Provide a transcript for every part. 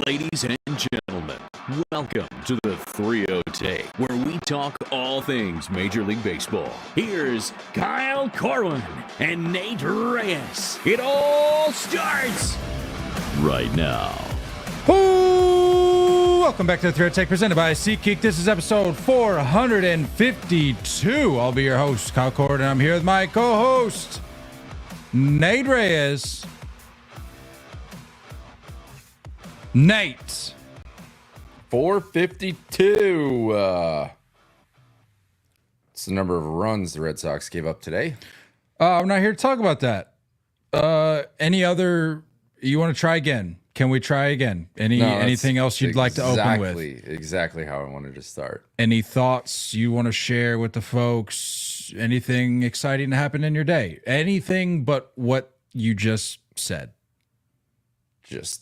Ladies and gentlemen, welcome to the 3-0 Take, where we talk all things Major League Baseball. Here's Kyle Corwin and Nate Reyes. It all starts right now. Ooh, welcome back to the 3-0 Take, presented by SeatGeek. This is episode 452. I'll be your host, Kyle Corwin, and I'm here with my co-host, Nate Reyes. Nate. 452. It's the number of runs the Red Sox gave up today. I'm not here to talk about that. Any other? You want to try again? Can we try again? Anything else you'd like to open with? Exactly how I wanted to start. Any thoughts you want to share with the folks? Anything exciting to happen in your day? Anything but what you just said? Just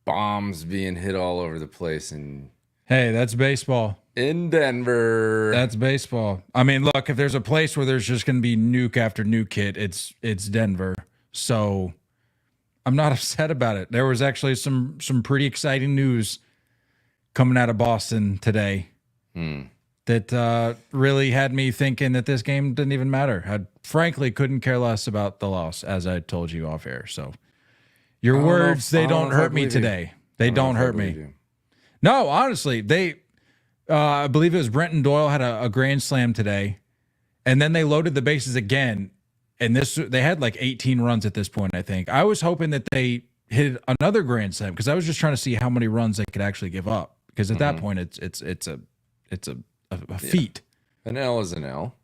bombs being hit all over the place, and hey, that's baseball. In Denver. That's baseball. I mean, look, if there's a place where there's just going to be nuke after nuke hit, it's Denver. So I'm not upset about it. There was actually some pretty exciting news coming out of Boston today that really had me thinking that this game didn't even matter. I frankly couldn't care less about the loss, as I told you off air. So your words, they don't hurt me today. They don't hurt me. No, honestly, I believe it was Brenton Doyle had a grand slam today, and then they loaded the bases again, and they had like 18 runs at this point, I think. I was hoping that they hit another grand slam because I was just trying to see how many runs they could actually give up, because at that point it's a feat. An L is an L.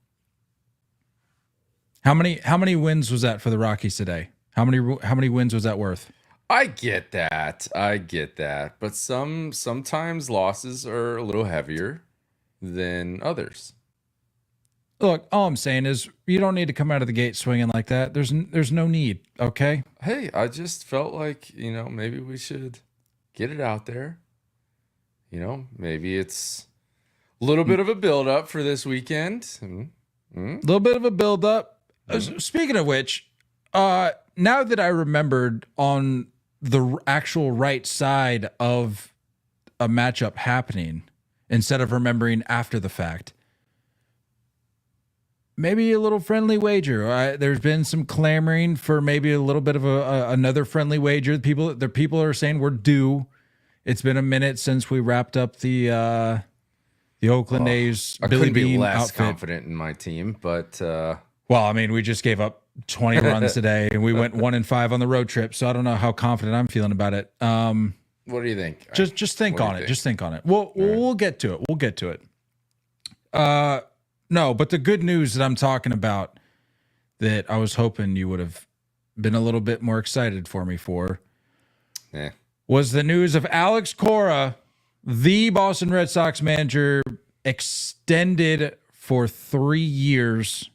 How many wins was that for the Rockies today? How many wins was that worth? I get that. But sometimes losses are a little heavier than others. Look, all I'm saying is you don't need to come out of the gate swinging like that. There's no need, okay? Hey, I just felt like, maybe we should get it out there. Maybe it's a little bit of a build-up for this weekend. A little bit of a build-up. Speaking of which, now that I remembered on the actual right side of a matchup happening, instead of remembering after the fact, maybe a little friendly wager. There's been some clamoring for maybe a little bit of another friendly wager. People are saying we're due. It's been a minute since we wrapped up the Oakland A's I Billy couldn't be Bean less outfit. confident in my team, but Well, I mean, we just gave up 20 runs today, and we went 1-5 on the road trip. So I don't know how confident I'm feeling about it. what do you think? Just think on it. Just think on it. We'll get to it. We'll get to it. No, but the good news that I'm talking about, that I was hoping you would have been a little bit more excited for me for, was the news of Alex Cora, the Boston Red Sox manager, extended for 3 years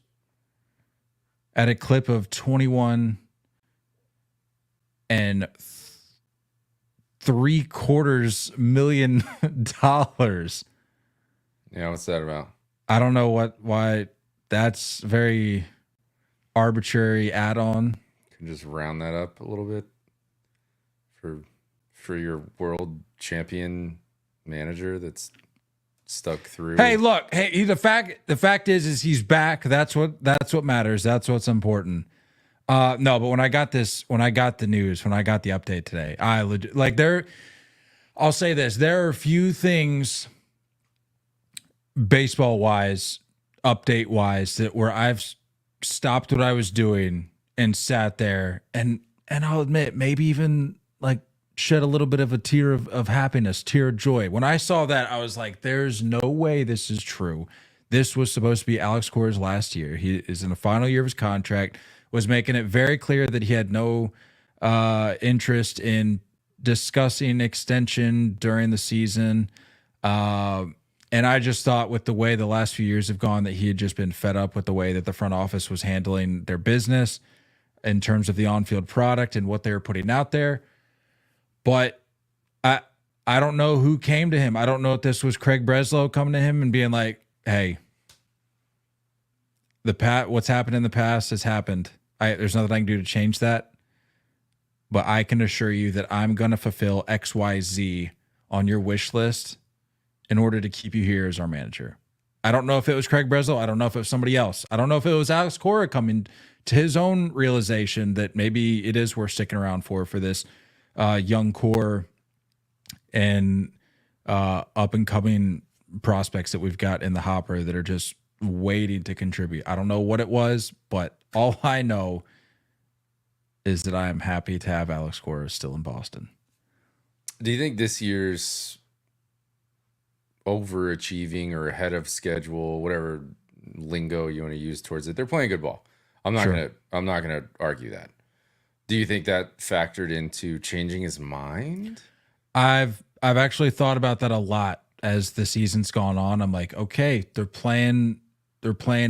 at a clip of $21.75 million. Yeah, what's that about? I don't know why that's very arbitrary add-on. Can just round that up a little bit for your world champion manager that's stuck through. Hey, look. Hey, the fact is he's back. That's what matters. That's what's important. No, but when I got the news, when I got the update today, I'll say this: there are a few things, baseball wise, update wise, that where I've stopped what I was doing and sat there and I'll admit, maybe even like shed a little bit of a tear of happiness, tear of joy. When I saw that, I was like, there's no way this is true. This was supposed to be Alex Cora's last year. He is in the final year of his contract, was making it very clear that he had no interest in discussing extension during the season. And I just thought, with the way the last few years have gone, that he had just been fed up with the way that the front office was handling their business in terms of the on-field product and what they were putting out there. But I don't know who came to him. I don't know if this was Craig Breslow coming to him and being like, hey, what's happened in the past has happened. There's nothing I can do to change that. but I can assure you that I'm going to fulfill XYZ on your wish list in order to keep you here as our manager. I don't know if it was Craig Breslow. I don't know if it was somebody else. I don't know if it was Alex Cora coming to his own realization that maybe it is worth sticking around for this young core and up and coming prospects that we've got in the hopper that are just waiting to contribute. I don't know what it was, but all I know is that I am happy to have Alex Cora still in Boston. Do you think this year's overachieving or ahead of schedule, whatever lingo you want to use towards it, they're playing good ball? I'm not gonna argue that. Do you think that factored into changing his mind? I've actually thought about that a lot as the season's gone on. I'm like, okay, they're playing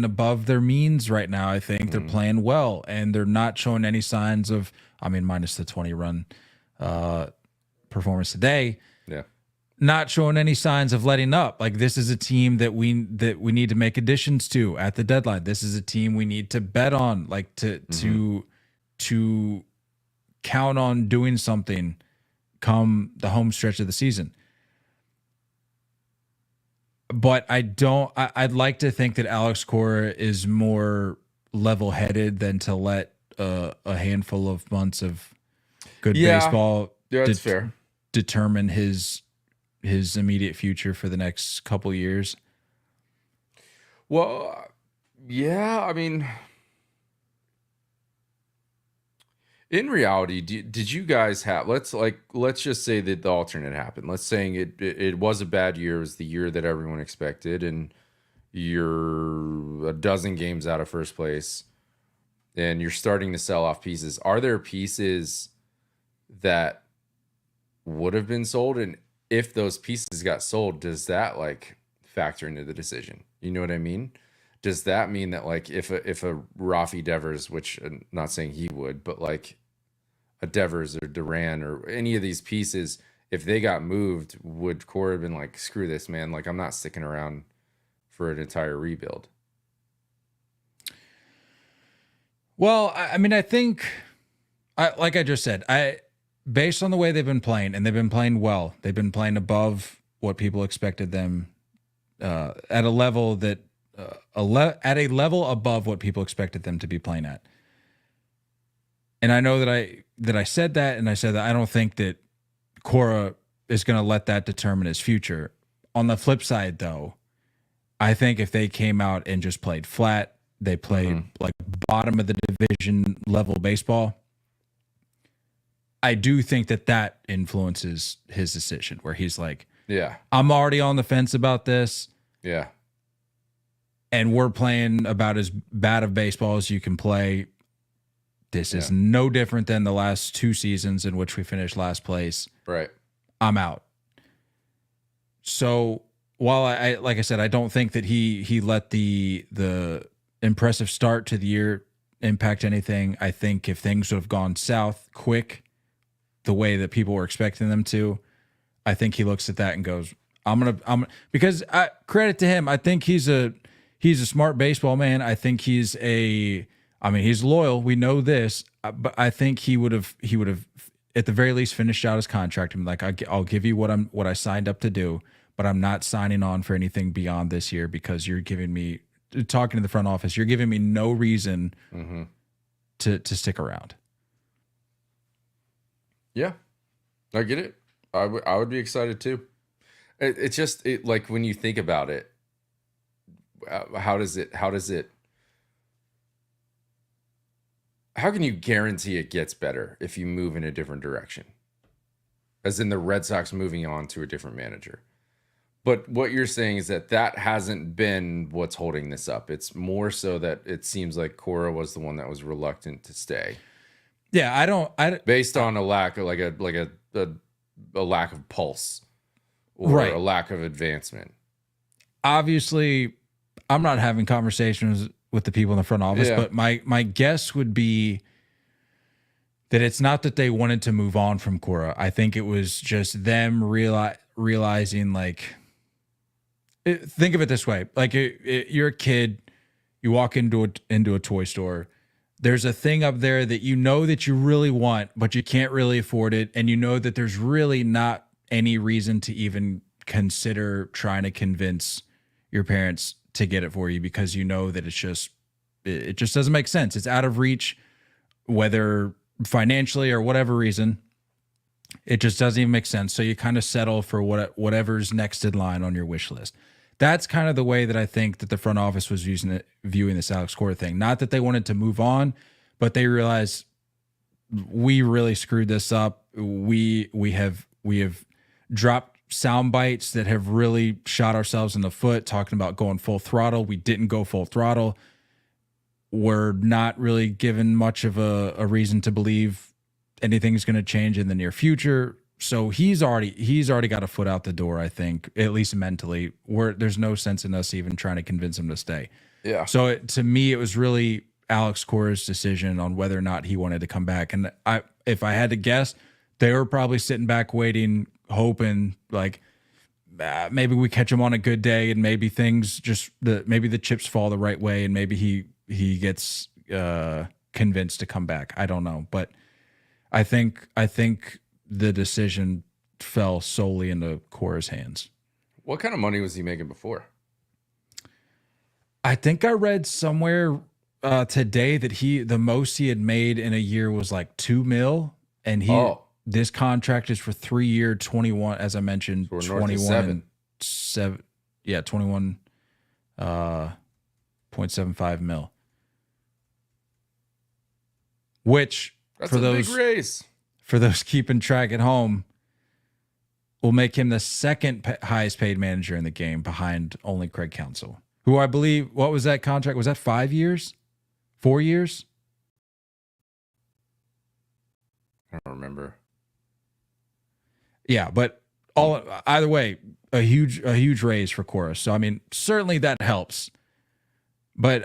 above their means right now. I think they're playing well, and they're not showing any signs of, minus the 20 run performance today. Yeah. Not showing any signs of letting up. Like, this is a team that we need to make additions to at the deadline. This is a team we need to bet on, like to count on doing something come the home stretch of the season. But I'd like to think that Alex Cora is more level-headed than to let a handful of months of good baseball that's fair. Determine his immediate future for the next couple years. Well, yeah, in reality, did you guys have, let's just say that the alternate happened. Let's say it was a bad year. It was the year that everyone expected, and you're a dozen games out of first place, and you're starting to sell off pieces. Are there pieces that would have been sold? And if those pieces got sold, does that factor into the decision? You know what I mean? Does that mean that if a Rafi Devers, which I'm not saying he would, but a Devers or Duran or any of these pieces, if they got moved, would Cora have been like, screw this, man? I'm not sticking around for an entire rebuild. Well, I think, like I just said, based on the way they've been playing, and they've been playing well, they've been playing above what people expected them at a level that at a level above what people expected them to be playing at. And I know that I said that, and I said that I don't think that Cora is going to let that determine his future. On the flip side, though, I think if they came out and just played flat, they played bottom of the division level baseball, I do think that influences his decision, where he's like, yeah, I'm already on the fence about this. Yeah. And we're playing about as bad of baseball as you can play. This is no different than the last two seasons in which we finished last place. Right. I'm out. So while I like I said, I don't think that he let the impressive start to the year impact anything. I think if things would have gone south quick, the way that people were expecting them to, I think he looks at that and goes, because credit to him, I think he's a smart baseball man. I think he's loyal. We know this, but I think he would have at the very least finished out his contract and I'll give you what I signed up to do, but I'm not signing on for anything beyond this year because you're giving me, talking to the front office, you're giving me no reason to stick around. Yeah, I get it. I would be excited too. It's just when you think about it, how can you guarantee it gets better if you move in a different direction? As in the Red Sox moving on to a different manager. But what you're saying is that hasn't been what's holding this up. It's more so that it seems like Cora was the one that was reluctant to stay. Yeah, I don't based on a lack of a lack of pulse or a lack of advancement. Obviously, I'm not having conversations with the people in the front office, but my guess would be that it's not that they wanted to move on from Cora. I think it was just them realizing, think of it this way. You're a kid, you walk into a toy store, there's a thing up there that you know that you really want, but you can't really afford it. And you know that there's really not any reason to even consider trying to convince your parents to get it for you, because you know that it just doesn't make sense. It's out of reach, whether financially or whatever reason. It just doesn't even make sense. So you kind of settle for whatever's next in line on your wish list. That's kind of the way that I think that the front office was viewing this Alex Cora thing. Not that they wanted to move on, but they realized we really screwed this up. We have dropped sound bites that have really shot ourselves in the foot, talking about going full throttle. We didn't go full throttle. We're not really given much of a reason to believe anything's going to change in the near future. So he's already got a foot out the door, I think, at least mentally, where there's no sense in us even trying to convince him to stay. Yeah. So to me, it was really Alex Cora's decision on whether or not he wanted to come back. And if I had to guess, they were probably sitting back waiting, hoping like maybe we catch him on a good day and maybe maybe the chips fall the right way and maybe he gets convinced to come back. I don't know, but I think the decision fell solely into Cora's hands. What kind of money was he making before? I think I read somewhere today that the most he had made in a year was like $2 million, and this contract is for 3 year, 21, as I mentioned, So 21.75 mil. Which That's for a those big raise. For those keeping track at home, will make him the second highest paid manager in the game behind only Craig Counsell, who I believe, what was that contract? Was that 5 years? 4 years? I don't remember. Yeah, but either way, a huge raise for Cora. So I mean, certainly that helps. But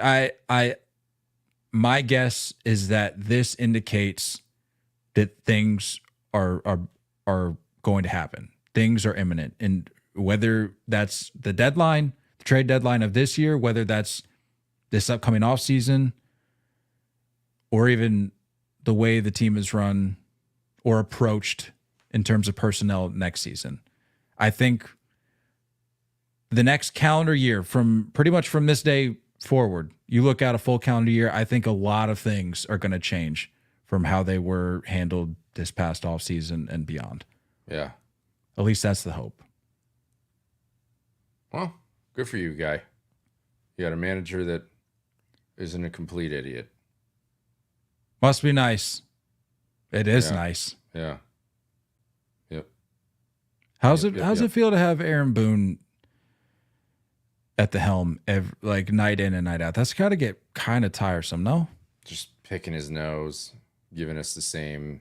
my guess is that this indicates that things are going to happen. Things are imminent, and whether that's the deadline, the trade deadline of this year, whether that's this upcoming offseason, or even the way the team is run or approached in terms of personnel next season. I think the next calendar year, from pretty much from this day forward, you look at a full calendar year, I think a lot of things are going to change from how they were handled this past offseason and beyond. Yeah. At least that's the hope. Well, good for you, guy. You got a manager that isn't a complete idiot. Must be nice. It is nice. Yeah. Yep. How's it feel to have Aaron Boone at the helm, like night in and night out? That's got to get kind of tiresome, no? Just picking his nose, giving us the same.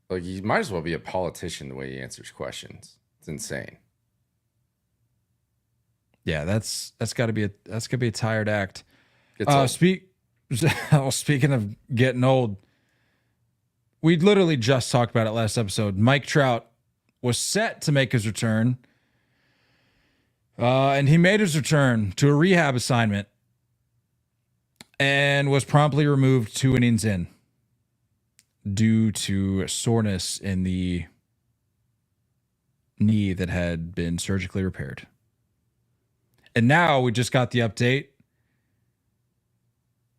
Like, he might as well be a politician the way he answers questions. It's insane. Yeah, that's got to be a tired act. Speaking of getting old, we literally just talked about it last episode. Mike Trout was set to make his return, and he made his return to a rehab assignment and was promptly removed 2 innings in due to soreness in the knee that had been surgically repaired. And now we just got the update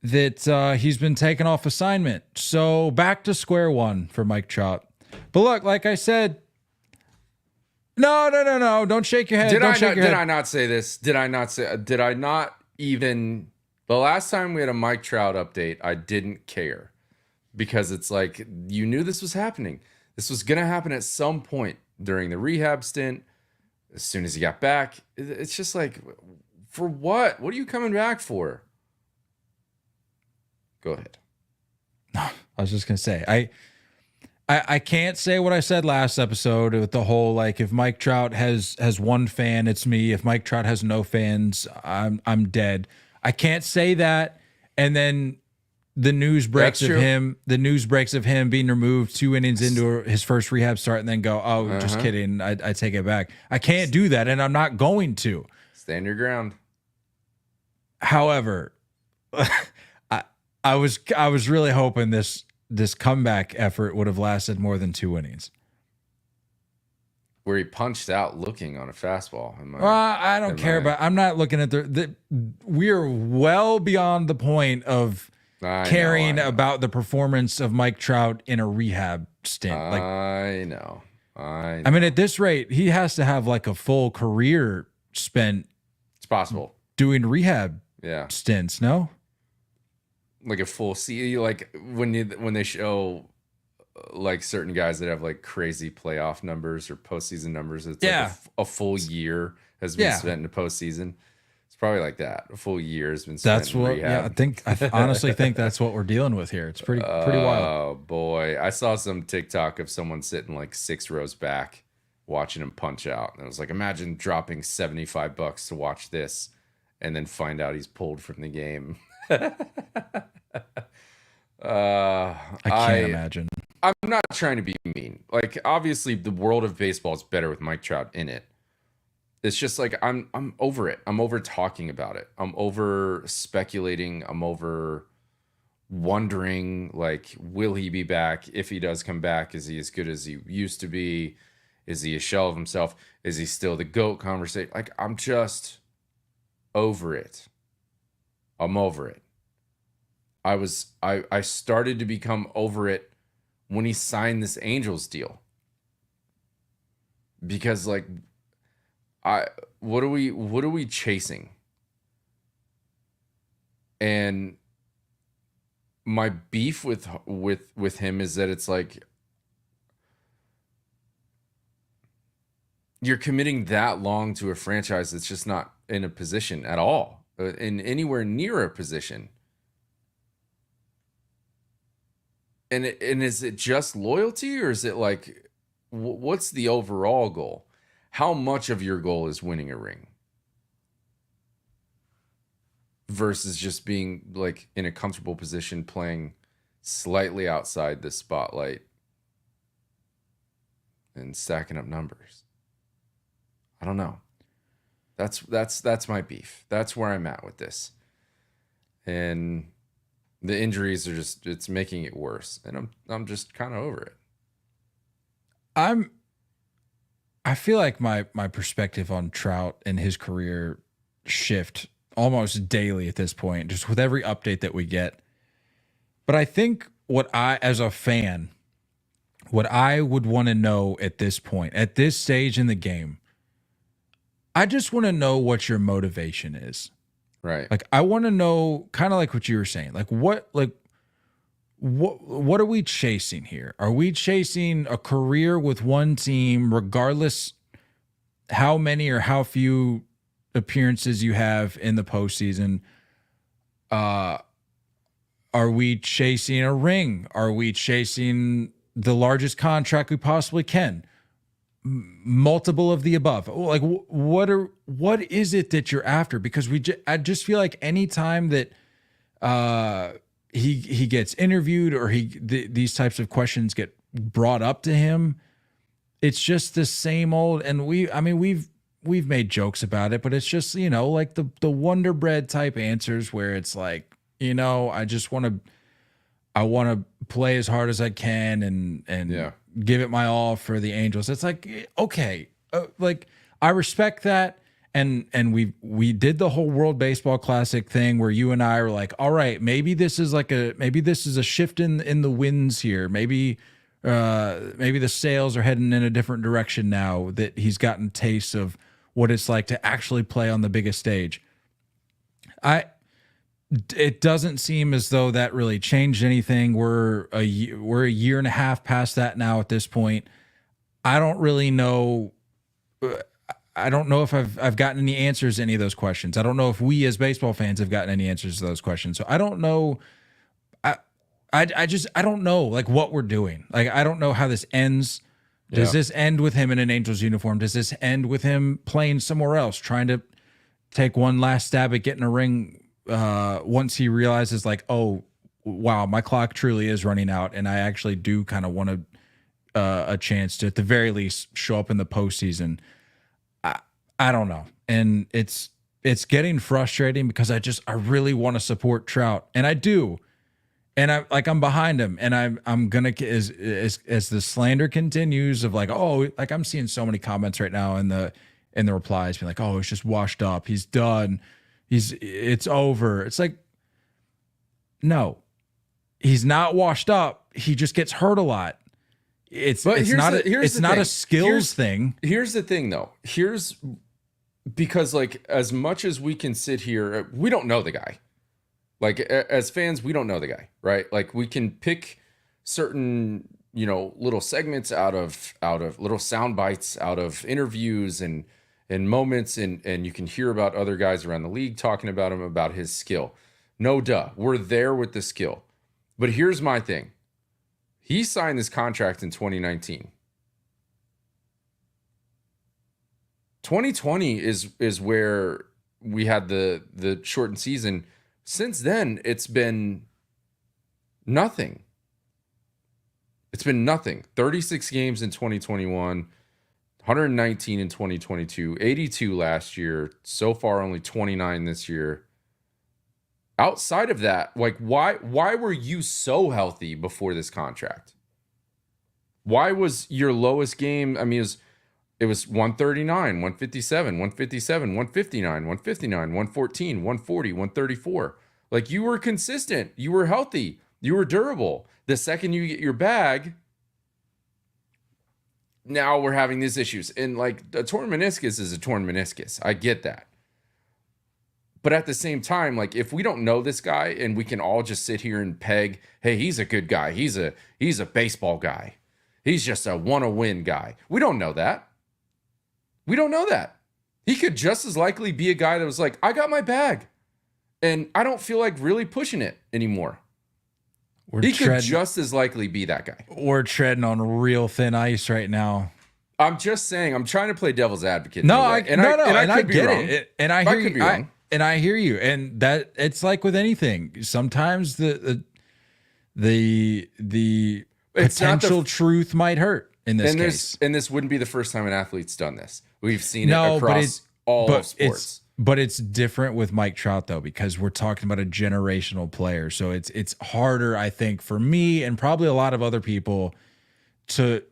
that he's been taken off assignment. So back to square one for Mike Trout. But look, like I said, no. Don't shake your head. Did I not say this? Did I not even, the last time we had a Mike Trout update, I didn't care, because it's like, you knew this was happening. This was going to happen at some point during the rehab stint. As soon as he got back, it's just like, for what? What are you coming back for? Go ahead. I was just going to say, I can't say what I said last episode with the whole, like, if Mike Trout has one fan, it's me. If Mike Trout has no fans, I'm dead. I can't say that. And then the news breaks of him being removed 2 innings into his first rehab start, and then go, oh, just kidding. I take it back. I can't do that, and I'm not going to. I was really hoping this comeback effort would have lasted more than 2 innings. Where he punched out looking on a fastball. I don't care about. I'm not looking at we're well beyond the point of caring about the performance of Mike Trout in a rehab stint. I know. I mean, at this rate, he has to have like a full career spent. It's possible doing rehab stints. No, like a full season. Like when they show like certain guys that have like crazy playoff numbers or postseason numbers, it's like a full year has been spent in the postseason. It's probably like that. A full year has been spent in rehab. I honestly think that's what we're dealing with here. It's pretty wild. Oh boy. I saw some TikTok of someone sitting like 6 rows back watching him punch out. And I was like, imagine dropping $75 to watch this and then find out he's pulled from the game. I can't imagine. I'm not trying to be mean. Like, obviously, the world of baseball is better with Mike Trout in it. It's just like I'm over it. I'm over talking about it. I'm over speculating. I'm over wondering, like, will he be back? If he does come back, is he as good as he used to be? Is he a shell of himself? Is he still the GOAT conversation? Like, I'm just over it. I'm over it. I started to become over it when he signed this Angels deal. Because like what are we chasing? And my beef with him is that it's like you're committing that long to a franchise that's just not in a position at all, in anywhere near a position. And is it just loyalty, or is it like, what's the overall goal? How much of your goal is winning a ring versus just being like in a comfortable position, playing slightly outside the spotlight and stacking up numbers? I don't know. That's my beef. That's where I'm at with this. And the injuries are just, it's making it worse. And I'm just kind of over it. I feel like my perspective on Trout and his career shift almost daily at this point, just with every update that we get. But I think as a fan, what I would want to know at this point, at this stage in the game, I just want to know what your motivation is. Right. Like, I want to know, kind of like what you were saying, what are we chasing here? Are we chasing a career with one team, regardless how many or how few appearances you have in the postseason? Are we chasing a ring? Are we chasing the largest contract we possibly can? Multiple of the above. Like, what is it that you're after? Because I just feel like anytime that he gets interviewed or these types of questions get brought up to him, it's just the same old. And we've made jokes about it, but it's just, like the Wonder Bread type answers where it's like, I want to play as hard as I can and give it my all for the Angels. It's like, okay, like, I respect that. And we did the whole World Baseball Classic thing where you and I were like, all right, maybe this is a shift in the winds here. Maybe the sales are heading in a different direction now that he's gotten tastes of what it's like to actually play on the biggest stage. It doesn't seem as though that really changed anything. We're a year and a half past that now at this point. I don't really know. I don't know if I've gotten any answers to any of those questions. I don't know if we as baseball fans have gotten any answers to those questions. So I don't know. I don't know like what we're doing. Like, I don't know how this ends. Does this end with him in an Angels uniform? Does this end with him playing somewhere else, trying to take one last stab at getting a ring once he realizes like, oh, wow, my clock truly is running out, and I actually do kind of want a chance to, at the very least, show up in the postseason. I don't know. And it's getting frustrating because I really want to support Trout. And I do. And I'm behind him, and I'm gonna as the slander continues of like, oh, like I'm seeing so many comments right now in the replies being like, oh, it's just washed up, he's done, it's over. It's like, no, he's not washed up. He just gets hurt a lot. It's not a skills thing. Here's the thing though. Because like as much as we can sit here, we don't know the guy. Like as fans, we don't know the guy, right? Like we can pick certain, little segments out of little sound bites out of interviews and moments, and you can hear about other guys around the league talking about him, about his skill. No duh. We're there with the skill. But here's my thing. He signed this contract in 2019. 2020 is where we had the shortened season. Since then, it's been nothing. It's been nothing. 36 games in 2021, 119 in 2022, 82 last year. So far, only 29 this year. Outside of that, like why were you so healthy before this contract? Why was your lowest game? I mean, it was 139, 157, 157, 159, 159, 114, 140, 134. Like you were consistent. You were healthy. You were durable. The second you get your bag, now we're having these issues. And like a torn meniscus is a torn meniscus. I get that. But at the same time, like if we don't know this guy and we can all just sit here and peg, hey, he's a good guy. He's a baseball guy. He's just a wanna-win guy. We don't know that. We don't know that. He could just as likely be a guy that was like, I got my bag. And I don't feel like really pushing it anymore. He could just as likely be that guy. We're treading on real thin ice right now. I'm just saying, I'm trying to play devil's advocate. No, I get it. And I hear you. And I hear you. And that it's like with anything. Sometimes the potential truth might hurt in this case. And this wouldn't be the first time an athlete's done this. We've seen it across all of sports. But it's different with Mike Trout though, because we're talking about a generational player. So it's harder, I think, for me and probably a lot of other people to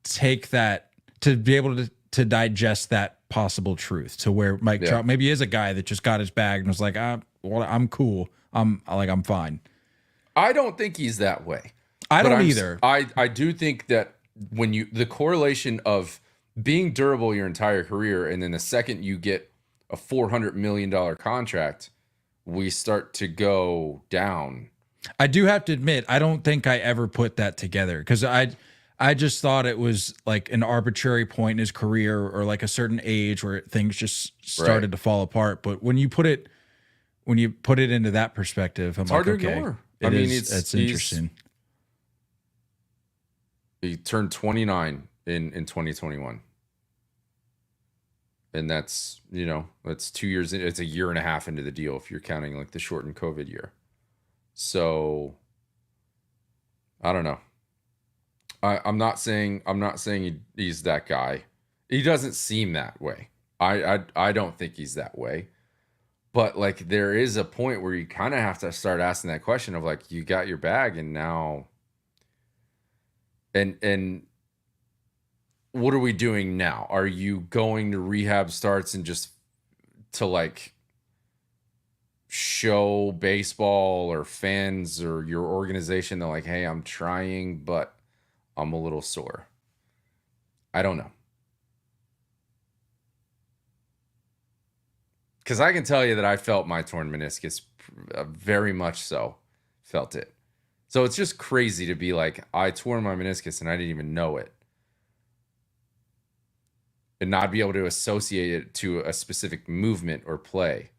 take that, to be able to digest that possible truth, to where Mike Trout maybe is a guy that just got his bag and was like, I'm cool. I'm fine. I don't think he's that way. I don't either. I do think that when the correlation of being durable your entire career, and then the second you get a $400 million contract, we start to go down. I do have to admit, I don't think I ever put that together, because I just thought it was like an arbitrary point in his career or like a certain age where things just started to fall apart. But when you put it into that perspective, I'm like, okay, ignore. It's interesting. He turned 29 in 2021. And that's 2 years in, it's a year and a half into the deal if you're counting like the shortened COVID year. So I don't know. I'm not saying he's that guy. He doesn't seem that way. I don't think he's that way. But like there is a point where you kind of have to start asking that question of like, you got your bag and now and what are we doing now? Are you going to rehab starts and just to like show baseball or fans or your organization that like, hey, I'm trying, but I'm a little sore? I don't know. Because I can tell you that I felt my torn meniscus, very much so felt it. So it's just crazy to be like, I tore my meniscus and I didn't even know it. And not be able to associate it to a specific movement or play.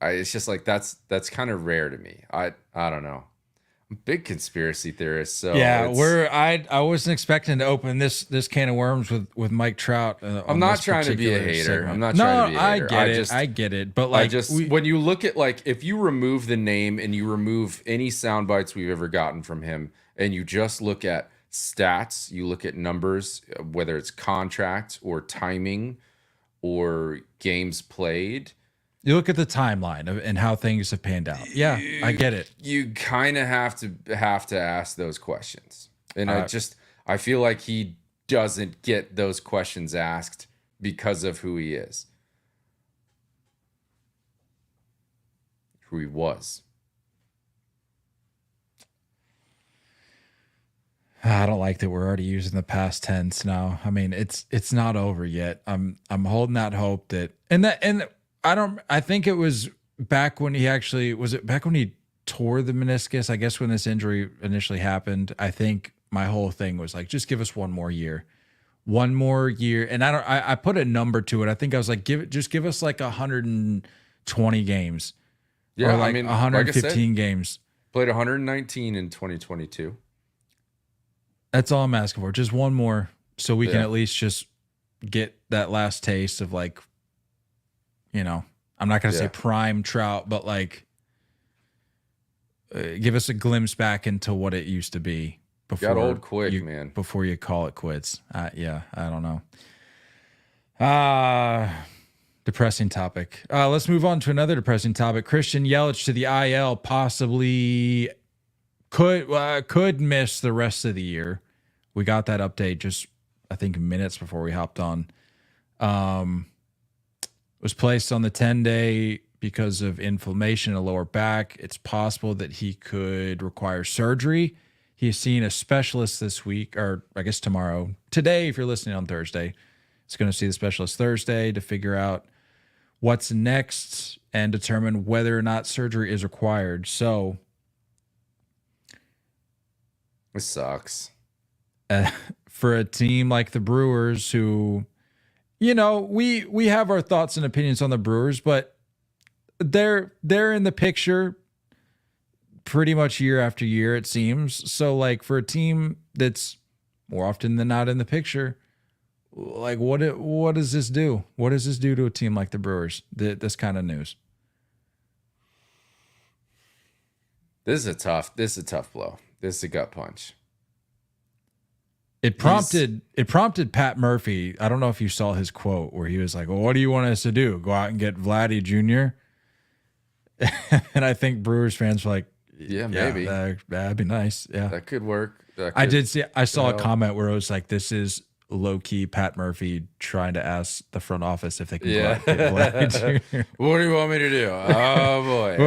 It's just like that's kind of rare to me. I don't know. I'm a big conspiracy theorist. So yeah, I wasn't expecting to open this can of worms with Mike Trout. I'm not trying to be a hater. Segment. I'm not trying to be a hater. I get it. But like, when you look at like, if you remove the name and you remove any sound bites we've ever gotten from him, and you just look at stats, you look at numbers, whether it's contract or timing or games played, You look at the timeline and how things have panned out. Yeah, I get it. You kind of have to ask those questions. And I feel like he doesn't get those questions asked because of who he is. Who he was. I don't like that we're already using the past tense now. I mean, it's not over yet. I'm holding out hope that I think it was back when back when he tore the meniscus? I guess when this injury initially happened, I think my whole thing was like, just give us one more year. One more year. And I put a number to it. I think I was like, give us like 120 games. Yeah, or like 115 like I said, games. Played 119 in 2022. That's all I'm asking for. Just one more so we can at least just get that last taste of like, I'm not going to say prime Trout, but like give us a glimpse back into what it used to be before. Got old quick, man. Before you call it quits. I don't know. Depressing topic. Let's move on to another depressing topic. Christian Yelich to the IL, possibly could miss the rest of the year. We got that update just, I think, minutes before we hopped on. Was placed on the 10-day because of inflammation in the lower back. It's possible that he could require surgery. He's seen a specialist this week, or I guess tomorrow. Today, if you're listening on Thursday, it's going to see the specialist Thursday to figure out what's next and determine whether or not surgery is required. So it sucks. For a team like the Brewers, who, we have our thoughts and opinions on the Brewers, but they're in the picture pretty much year after year, it seems. So like for a team that's more often than not in the picture, like what does this do? What does this do to a team like the Brewers? This kind of news. This is a tough blow. This is a gut punch. It prompted Pat Murphy. I don't know if you saw his quote where he was like, well, what do you want us to do? Go out and get Vladdy Jr.? And I think Brewers fans were like, yeah, maybe. That'd be nice. Yeah. That could work. I saw a comment where it was like, this is low-key Pat Murphy trying to ask the front office if they can go out and get Vladdy Jr. What do you want me to do? Oh, boy.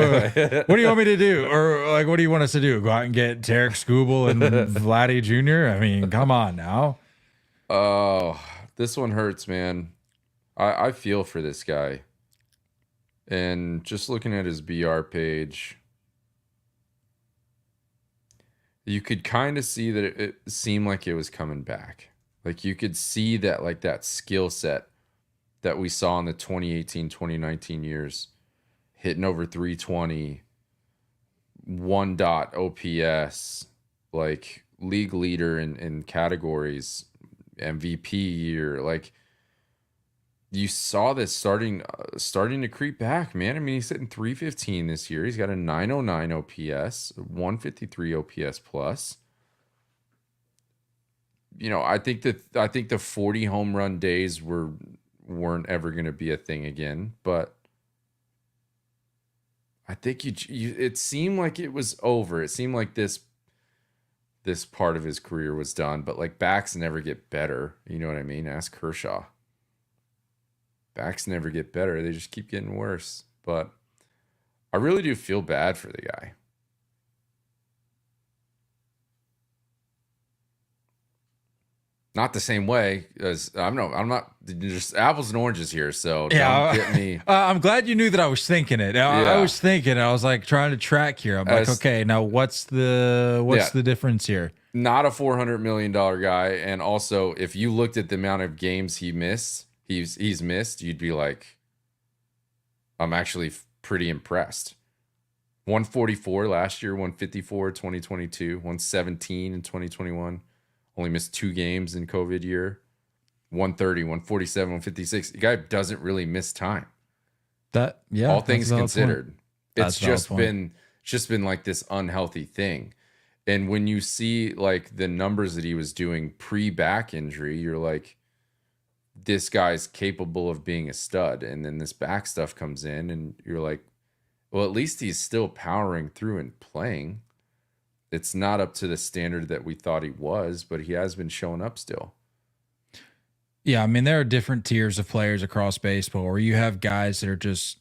What do you want me to do? Or like, what do you want us to do? Go out and get Tarik Skubal and Vladdy Jr.? I mean, come on now. Oh, this one hurts, man. I feel for this guy. And just looking at his BR page, you could kind of see that it seemed like it was coming back. Like you could see that, like that skill set that we saw in the 2018, 2019 years, hitting over 320, 1 OPS, like league leader in categories, MVP year. Like you saw this starting to creep back, man. I mean, he's hitting 315 this year. He's got a 909 OPS, 153 OPS plus. I think the 40 home run days weren't ever going to be a thing again, but I think it seemed like it was over. It seemed like this part of his career was done, but like backs never get better. You know what I mean? Ask Kershaw. Backs never get better. They just keep getting worse. But I really do feel bad for the guy. Not the same way as I'm not just apples and oranges here. So don't get me. I'm glad you knew that I was thinking it. I was thinking. I was like trying to track here. I'm like, okay, now what's the difference here? Not a $400 million guy, and also if you looked at the amount of games he's missed, you'd be like, I'm actually pretty impressed. 144 last year, 154 2022, 117 in 2021. Only missed 2 games in COVID year. 130, 147, 156. The guy doesn't really miss time. All things considered. It's just been like this unhealthy thing. And when you see like the numbers that he was doing pre-back injury, you're like, this guy's capable of being a stud. And then this back stuff comes in and you're like, well, at least he's still powering through and playing. It's not up to the standard that we thought he was, but he has been showing up still. Yeah, I mean, there are different tiers of players across baseball where you have guys that are just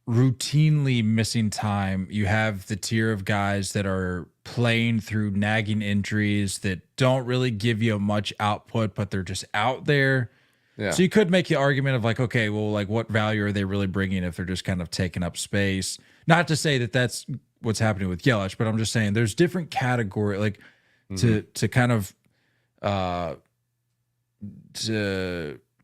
routinely missing time. You have the tier of guys that are playing through nagging injuries that don't really give you much output, but they're just out there. Yeah. So you could make the argument of like, okay, well, like what value are they really bringing if they're just kind of taking up space? Not to say that that's what's happening with Yelich, but I'm just saying there's different category, like to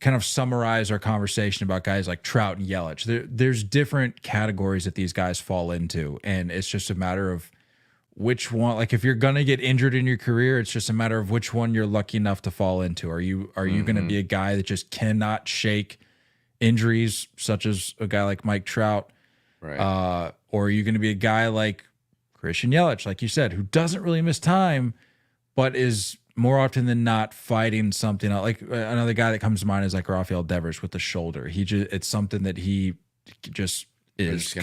kind of summarize our conversation about guys like Trout and Yelich. There's different categories that these guys fall into, and it's just a matter of which one. Like if you're gonna get injured in your career, it's just a matter of which one you're lucky enough to fall into. Are you gonna be a guy that just cannot shake injuries, such as a guy like Mike Trout, right? or are you gonna be a guy like Christian Yelich, like you said, who doesn't really miss time, but is more often than not fighting something else? Like another guy that comes to mind is like Rafael Devers with the shoulder. It's something that he just is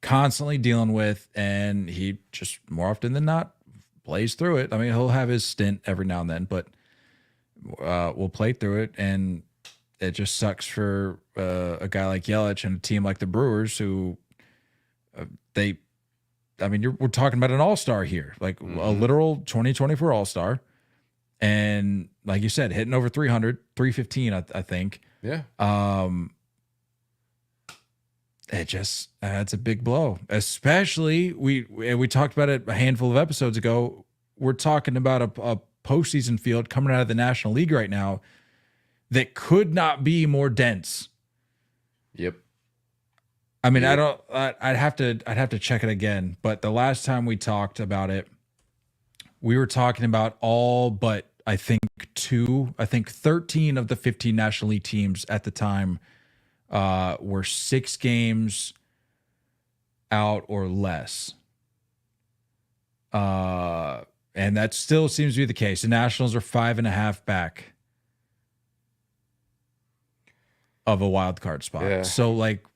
constantly dealing with, and he just more often than not plays through it. I mean, he'll have his stint every now and then, but we'll play through it, and it just sucks for a guy like Yelich and a team like the Brewers who we're talking about an all-star here, like a literal 2024 all-star. And like you said, hitting over 300, 315, I think. Yeah. It's a big blow, especially we talked about it a handful of episodes ago. We're talking about a postseason field coming out of the National League right now that could not be more dense. Yep. I mean, I'd have to check it again, but the last time we talked about it, we were talking about all but I think 13 of the 15 National League teams at the time were 6 games out or less. And that still seems to be the case. The Nationals are 5.5 back of a wild card spot. Yeah. So like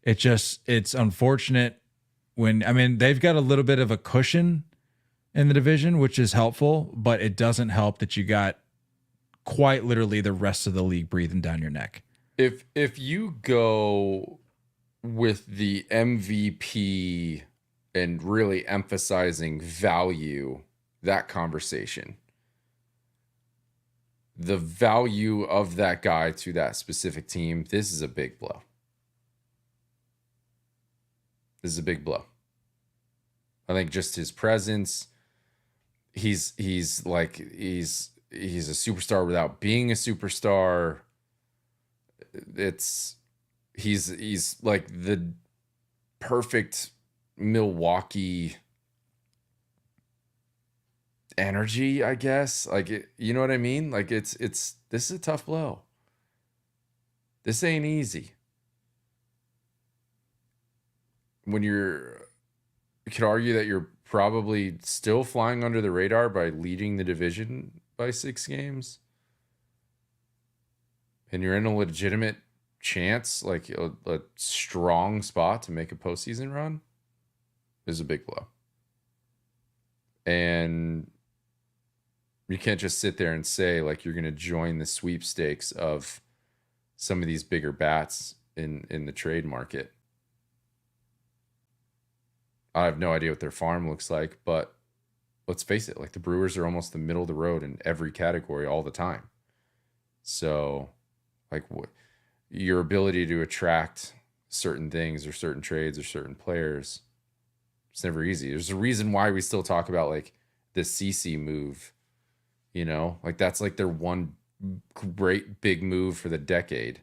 it's unfortunate when, I mean, they've got a little bit of a cushion in the division, which is helpful, but it doesn't help that you got quite literally the rest of the league breathing down your neck. If you go with the MVP and really emphasizing value, that conversation, the value of that guy to that specific team, this is a big blow. This is a big blow. I think just his presence, he's a superstar without being a superstar. He's like the perfect Milwaukee energy, I guess. Like you know what I mean? Like this is a tough blow. This ain't easy. You could argue that you're probably still flying under the radar by leading the division by 6 games. And you're in a legitimate chance, like a strong spot to make a postseason run, is a big blow. And you can't just sit there and say like you're going to join the sweepstakes of some of these bigger bats in the trade market. I have no idea what their farm looks like, but let's face it, like the Brewers are almost the middle of the road in every category all the time. So like your ability to attract certain things or certain trades or certain players, it's never easy. There's a reason why we still talk about like the CC move, you know, like that's like their one great big move for the decade.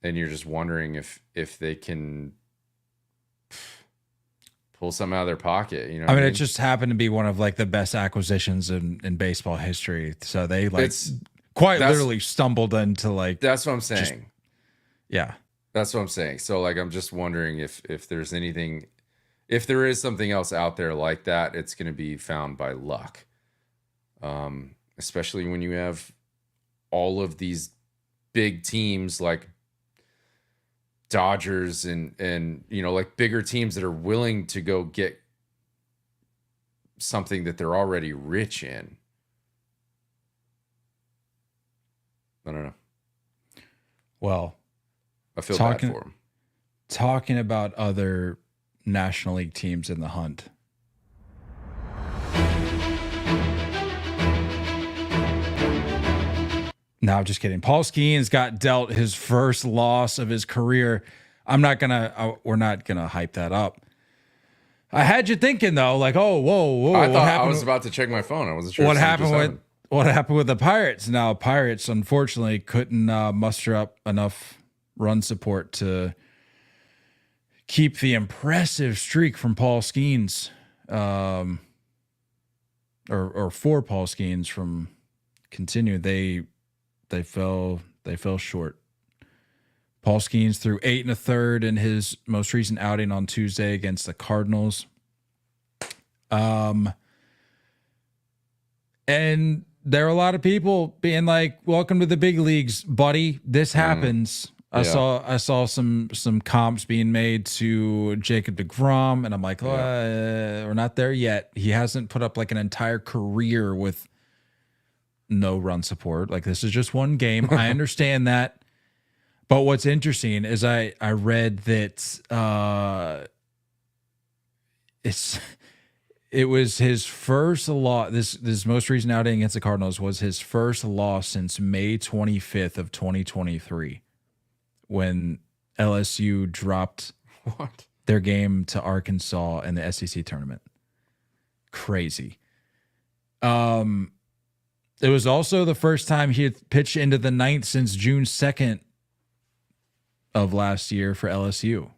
And you're just wondering if they can pull something out of their pocket, you know. I mean, it just happened to be one of like the best acquisitions in baseball history. So they like literally stumbled into like. That's what I'm saying. Yeah, that's what I'm saying. So like, I'm just wondering if there's anything, if there is something else out there like that, it's going to be found by luck. especially when you have all of these big teams like Dodgers and like bigger teams that are willing to go get something that they're already rich in. I don't know. Well, I feel bad for them. Talking about other National League teams in the hunt. No, just kidding. Paul Skenes got dealt his first loss of his career. We're not gonna hype that up. I had you thinking though, like, oh, whoa. I thought I was about to check my phone. I wasn't sure what happened with the Pirates. Now, Pirates unfortunately couldn't muster up enough run support to keep the impressive streak from Paul Skenes, or for Paul Skenes from continue. They fell short. Paul Skenes threw 8 1/3 in his most recent outing on Tuesday against the Cardinals. And there are a lot of people being like, "Welcome to the big leagues, buddy. This happens." I saw some comps being made to Jacob deGrom, and I'm like, we're not there yet. He hasn't put up like an entire career with no run support. Like, this is just one game. I understand that. But what's interesting is I read that it was his first loss. This most recent outing against the Cardinals was his first loss since May 25th of 2023, when LSU dropped their game to Arkansas in the SEC tournament. Crazy. It was also the first time he had pitched into the ninth since June 2nd of last year for LSU.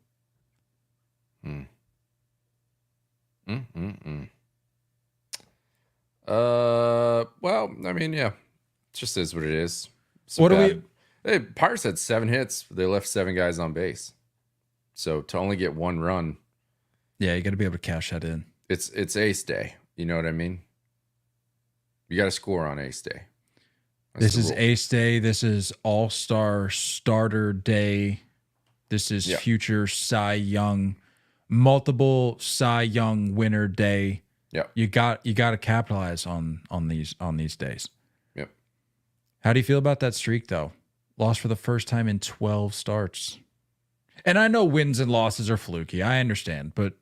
Well, I mean, yeah, it just is what it is. Pirates had 7 hits. They left 7 guys on base. So to only get 1 run. Yeah, you got to be able to cash that in. It's ace day. You know what I mean? You got to score on ace day. This is ace day. This is all-star starter day. This is future Cy Young, multiple Cy Young winner day. Yeah. You got to capitalize on these days. Yep. How do you feel about that streak though? Lost for the first time in 12 starts. And I know wins and losses are fluky. I understand, but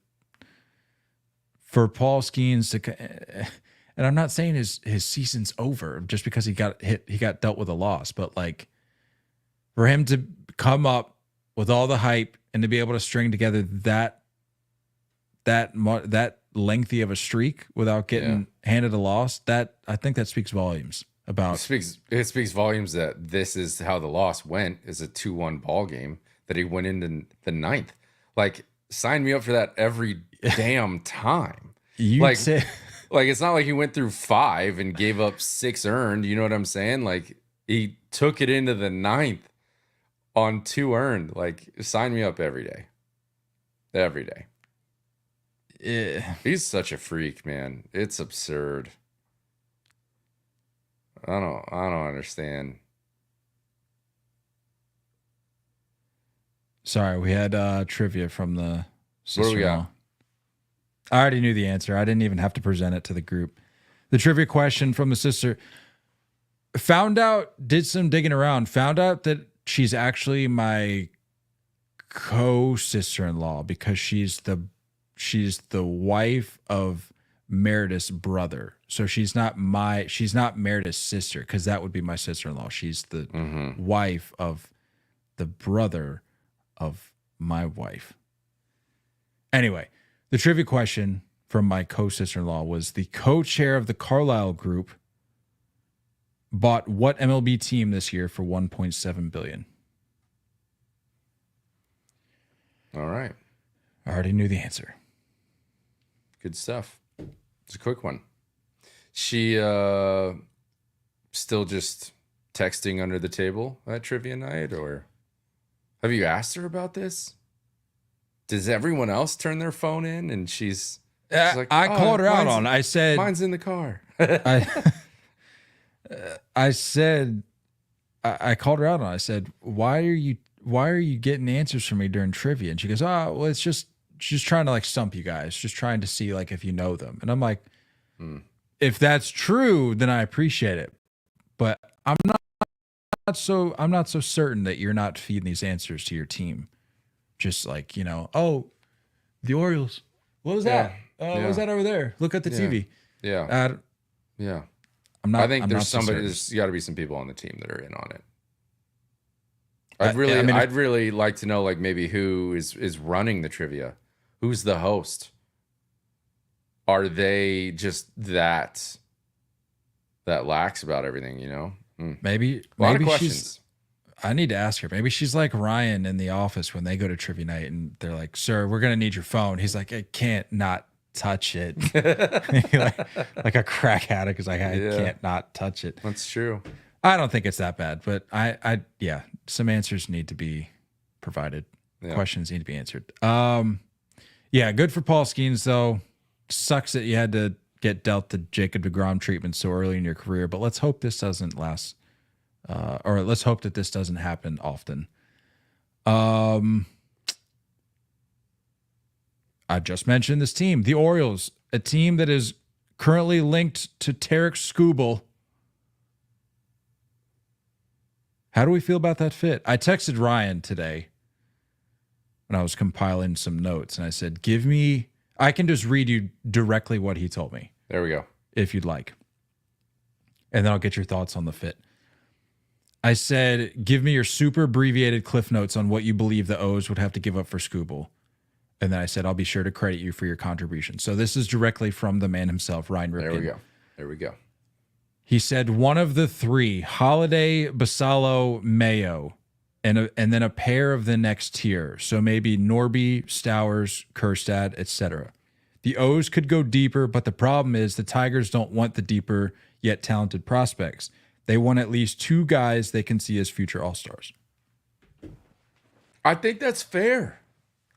for Paul Skenes to, and I'm not saying his season's over just because he got dealt with a loss, but like for him to come up with all the hype and to be able to string together that lengthy of a streak without getting handed a loss, that I think that speaks volumes about. It speaks volumes that this is how the loss went, is a 2-1 ball game that he went into the ninth. Like, sign me up for that every damn time. Like it's not like he went through 5 and gave up 6 earned. You know what I'm saying? Like, he took it into the ninth on 2 earned. Like, sign me up every day. Every day. Yeah. He's such a freak, man. It's absurd. I don't understand. Sorry, we had trivia from the sister-in-law. What do we got? I already knew the answer. I didn't even have to present it to the group. The trivia question from the sister did some digging around, found out that she's actually my co-sister-in-law because she's the wife of Meredith's brother. So she's not Meredith's sister, because that would be my sister-in-law. She's the wife of the brother of my wife. Anyway, the trivia question from my co-sister-in-law was: the co-chair of the Carlyle Group bought what MLB team this year for $1.7 billion? All right. I already knew the answer. Good stuff. It's a quick one. She still just texting under the table at trivia night, or have you asked her about this? Does everyone else turn their phone in and she's like, I called her out on. I said mine's in the car. I said, I called her out on it. I said, why are you getting answers from me during trivia? And she goes, oh, well, it's just, she's trying to like stump you guys, just trying to see like if you know them. And I'm like, if that's true, then I appreciate it. But I'm not so certain that you're not feeding these answers to your team. Just like, oh, the Orioles. What was that? What was that over there? Look at the TV. Yeah. Yeah. I think there's got to be some people on the team that are in on it. I'd really like to know, like, maybe who is running the trivia. Who's the host? Are they just that lax about everything, Maybe a lot of questions. I need to ask her. Maybe she's like Ryan in The Office when they go to trivia night and they're like, "Sir, we're gonna need your phone." He's like, "I can't not touch it." like a crack addict is like, I can't not touch it. That's true. I don't think it's that bad, but I some answers need to be provided. Yeah. Questions need to be answered. Good for Paul Skenes though. Sucks that you had to get dealt the Jacob deGrom treatment so early in your career, but let's hope this doesn't last, or let's hope that this doesn't happen often. I just mentioned this team, the Orioles, a team that is currently linked to Tarik Skubal. How do we feel about that fit? I texted Ryan today when I was compiling some notes, and I said, I can just read you directly what he told me. There we go. If you'd like. And then I'll get your thoughts on the fit. I said, give me your super abbreviated cliff notes on what you believe the O's would have to give up for Skubal. And then I said, I'll be sure to credit you for your contribution. So this is directly from the man himself, Ryan Ripken. There we go. He said one of the three, Holiday, Basallo, Mayo, and then a pair of the next tier. So maybe Norby, Stowers, Kerstad, etc. The O's could go deeper, but the problem is the Tigers don't want the deeper yet talented prospects. They want at least two guys they can see as future All-Stars. I think that's fair.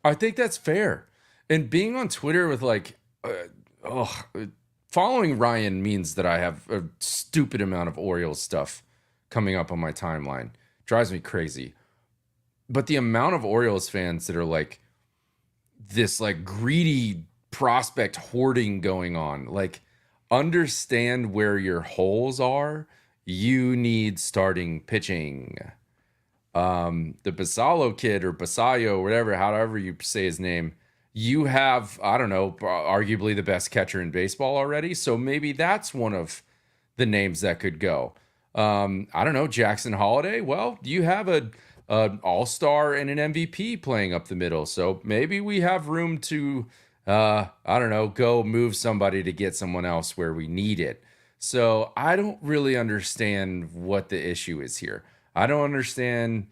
And being on Twitter with following Ryan means that I have a stupid amount of Orioles stuff coming up on my timeline. Drives me crazy. But the amount of Orioles fans that are like this like greedy prospect hoarding going on, like understand where your holes are. You need starting pitching. The Basallo kid or Basayo, whatever, however you say his name, you have, I don't know, arguably the best catcher in baseball already. So maybe that's one of the names that could go. I don't know, Jackson Holiday. Well, you have an all-star and an MVP playing up the middle. So maybe we have room to, I don't know, go move somebody to get someone else where we need it. So I don't really understand what the issue is here. I don't understand.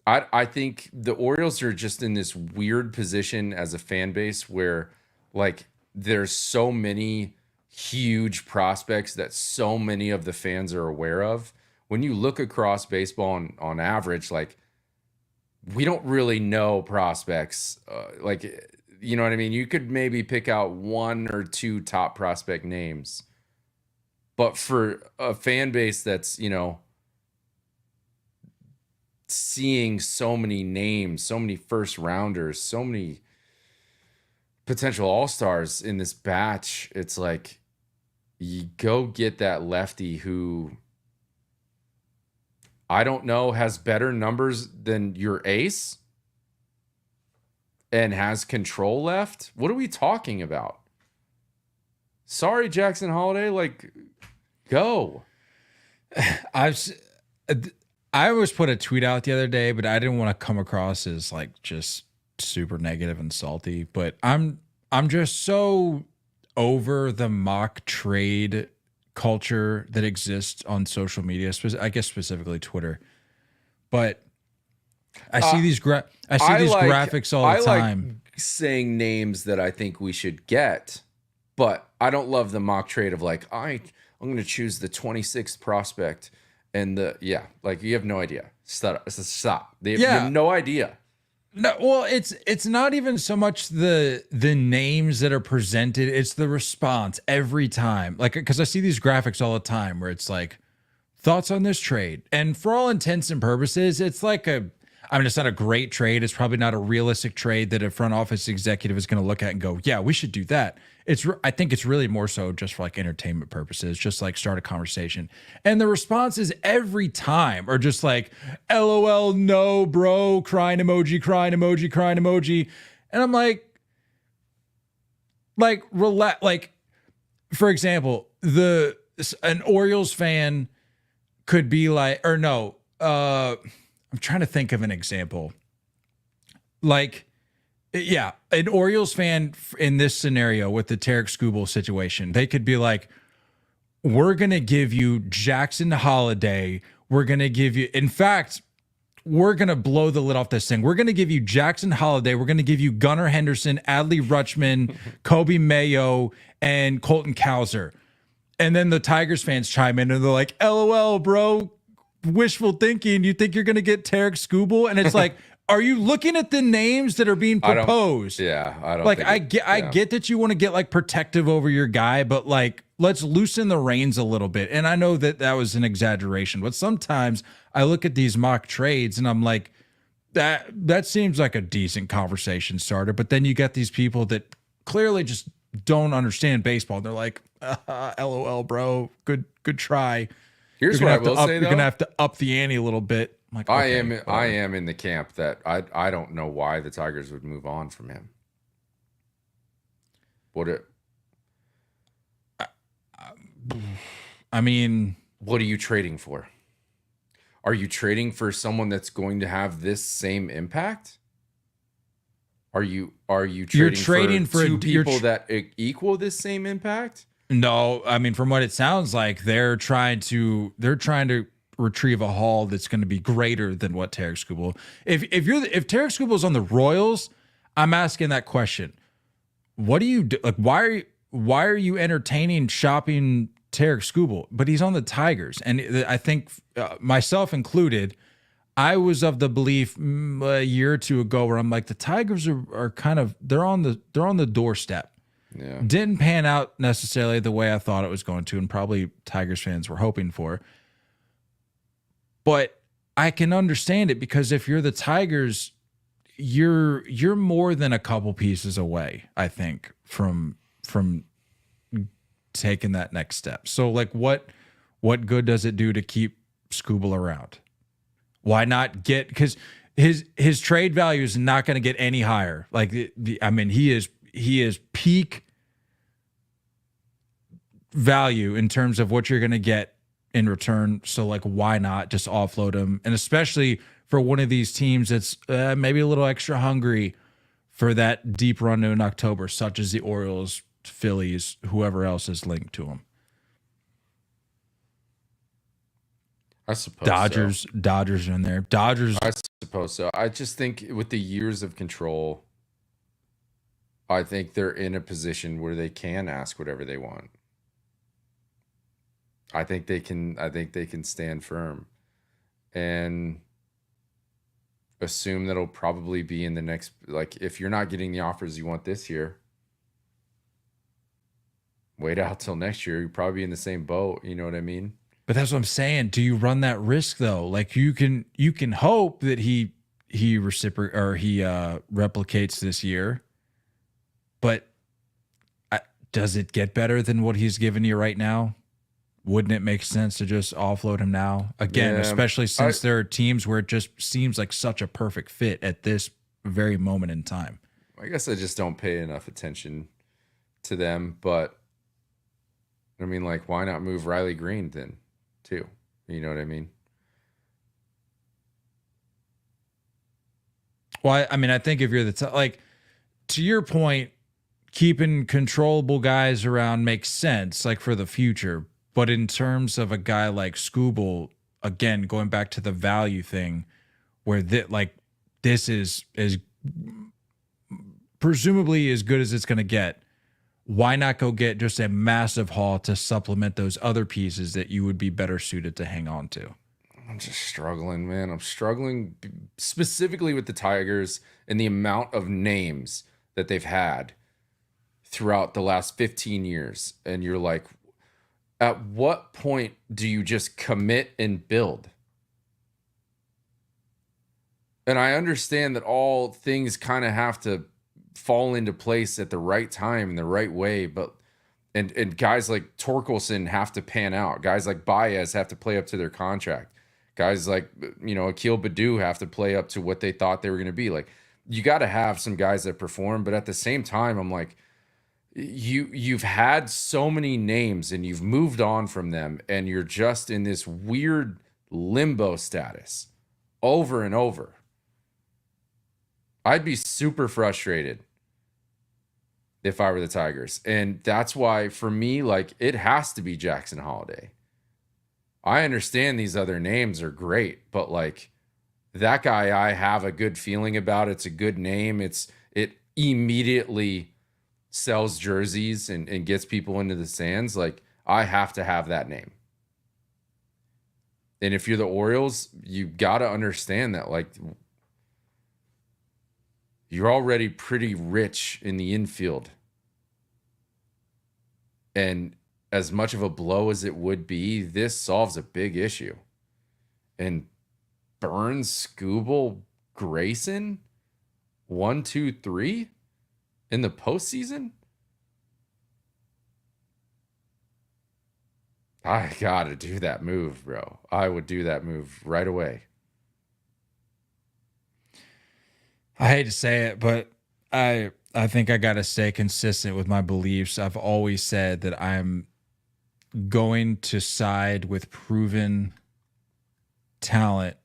I think the Orioles are just in this weird position as a fan base where like there's so many huge prospects that so many of the fans are aware of. When you look across baseball on average, like we don't really know prospects. You know what I mean? You could maybe pick out one or two top prospect names. But for a fan base that's, seeing so many names, so many first rounders, so many potential all-stars in this batch, it's like you go get that lefty who I don't know has better numbers than your ace and has control left. What are we talking about? Sorry, Jackson Holiday, like go. I always put a tweet out the other day, but I didn't want to come across as like just super negative and salty. But I'm just so over the mock trade culture that exists on social media, I guess specifically Twitter. But I see these graphics all the time. Like saying names that I think we should get, but I don't love the mock trade of like I'm going to choose the 26th prospect. And you have no idea. Stop. You have no idea. No, well, it's not even so much the names that are presented; it's the response every time. Like, because I see these graphics all the time where it's like thoughts on this trade. And for all intents and purposes, it's like it's not a great trade. It's probably not a realistic trade that a front office executive is going to look at and go, yeah, we should do that. I think it's really more so just for like entertainment purposes, just like start a conversation. And the responses every time are just like, LOL, no, bro, crying emoji, crying emoji, crying emoji. And I'm like, relax. Like, for example, an Orioles fan could be like, or no, I'm trying to think of an example. Like, yeah, an Orioles fan in this scenario with the Tarik Skubal situation, they could be like, we're going to give you Jackson Holiday. We're going to give you, in fact, we're going to blow the lid off this thing. We're going to give you Jackson Holiday. We're going to give you Gunnar Henderson, Adley Rutschman, Kobe Mayo, and Colton Cowser. And then the Tigers fans chime in and they're like, LOL, bro, wishful thinking. You think you're going to get Tarik Skubal? And it's like, are you looking at the names that are being proposed? I don't like, I get that you want to get like protective over your guy, but like, let's loosen the reins a little bit. And I know that was an exaggeration, but sometimes I look at these mock trades and I'm like, that seems like a decent conversation starter. But then you get these people that clearly just don't understand baseball. They're like, LOL, bro, good try. Here's what I will say, though. You're gonna have to up the ante a little bit. I'm like, okay, I am in the camp that I don't know why the Tigers would move on from him. I mean, what are you trading for? Are you trading for someone that's going to have this same impact? Are you trading for two people that equal this same impact? No, I mean, from what it sounds like, they're trying to retrieve a haul that's going to be greater than what Tarik Skubal. If Tarik Skubal's on the Royals, I'm asking that question. What do you do? Like, why are you entertaining shopping Tarik Skubal? But he's on the Tigers, and I think myself included, I was of the belief a year or two ago where I'm like, the Tigers are kind of they're on the doorstep. Yeah. Didn't pan out necessarily the way I thought it was going to, and probably Tigers fans were hoping for. But I can understand it because if you're the Tigers, you're more than a couple pieces away, I think, from taking that next step. So like what good does it do to keep Skubal around? Why not get, because his trade value is not going to get any higher. Like he is peak value in terms of what you're going to get in return. So like, why not just offload him? And especially for one of these teams that's maybe a little extra hungry for that deep run in October, such as the Orioles, Phillies, whoever else is linked to him. I suppose Dodgers are in there. I suppose so. I just think with the years of control, I think they're in a position where they can ask whatever they want. I think they can stand firm and assume that it'll probably be in the next, like, if you're not getting the offers you want this year, wait out till next year. You're probably in the same boat. You know what I mean? But that's what I'm saying. Do you run that risk though? Like you can hope that he replicates this year, but does it get better than what he's giving you right now? Wouldn't it make sense to just offload him now? Again, especially since there are teams where it just seems like such a perfect fit at this very moment in time. I guess I just don't pay enough attention to them, but I mean, like, why not move Riley Green then, too? You know what I mean? Well, I mean, I think if you're to your point, keeping controllable guys around makes sense, like for the future. But in terms of a guy like Skubal, again, going back to the value thing, where this is presumably as good as it's going to get, why not go get just a massive haul to supplement those other pieces that you would be better suited to hang on to? I'm just struggling, man. I'm struggling specifically with the Tigers and the amount of names that they've had throughout the last 15 years. And you're like, At what point do you just commit and build? And I understand that all things kind of have to fall into place at the right time in the right way, but and guys like Torkelson have to pan out. Guys like Baez have to play up to their contract. Guys like, Akil Baddoo have to play up to what they thought they were going to be. Like, you got to have some guys that perform, but at the same time, I'm like, you've had so many names and you've moved on from them, and you're just in this weird limbo status over and over. I'd be super frustrated if I were the Tigers. And that's why, for me, like, it has to be Jackson Holiday. I understand these other names are great, but like, that guy, I have a good feeling about. It's a good name. It immediately sells jerseys and gets people into the stands. Like, I have to have that name. And if you're the Orioles, you got to understand that, like, you're already pretty rich in the infield. And as much of a blow as it would be, this solves a big issue. And Burns, Skubal, Grayson, 1, 2, 3 in the postseason? I got to do that move, bro. I would do that move right away. I hate to say it, but I think I got to stay consistent with my beliefs. I've always said that I'm going to side with proven talent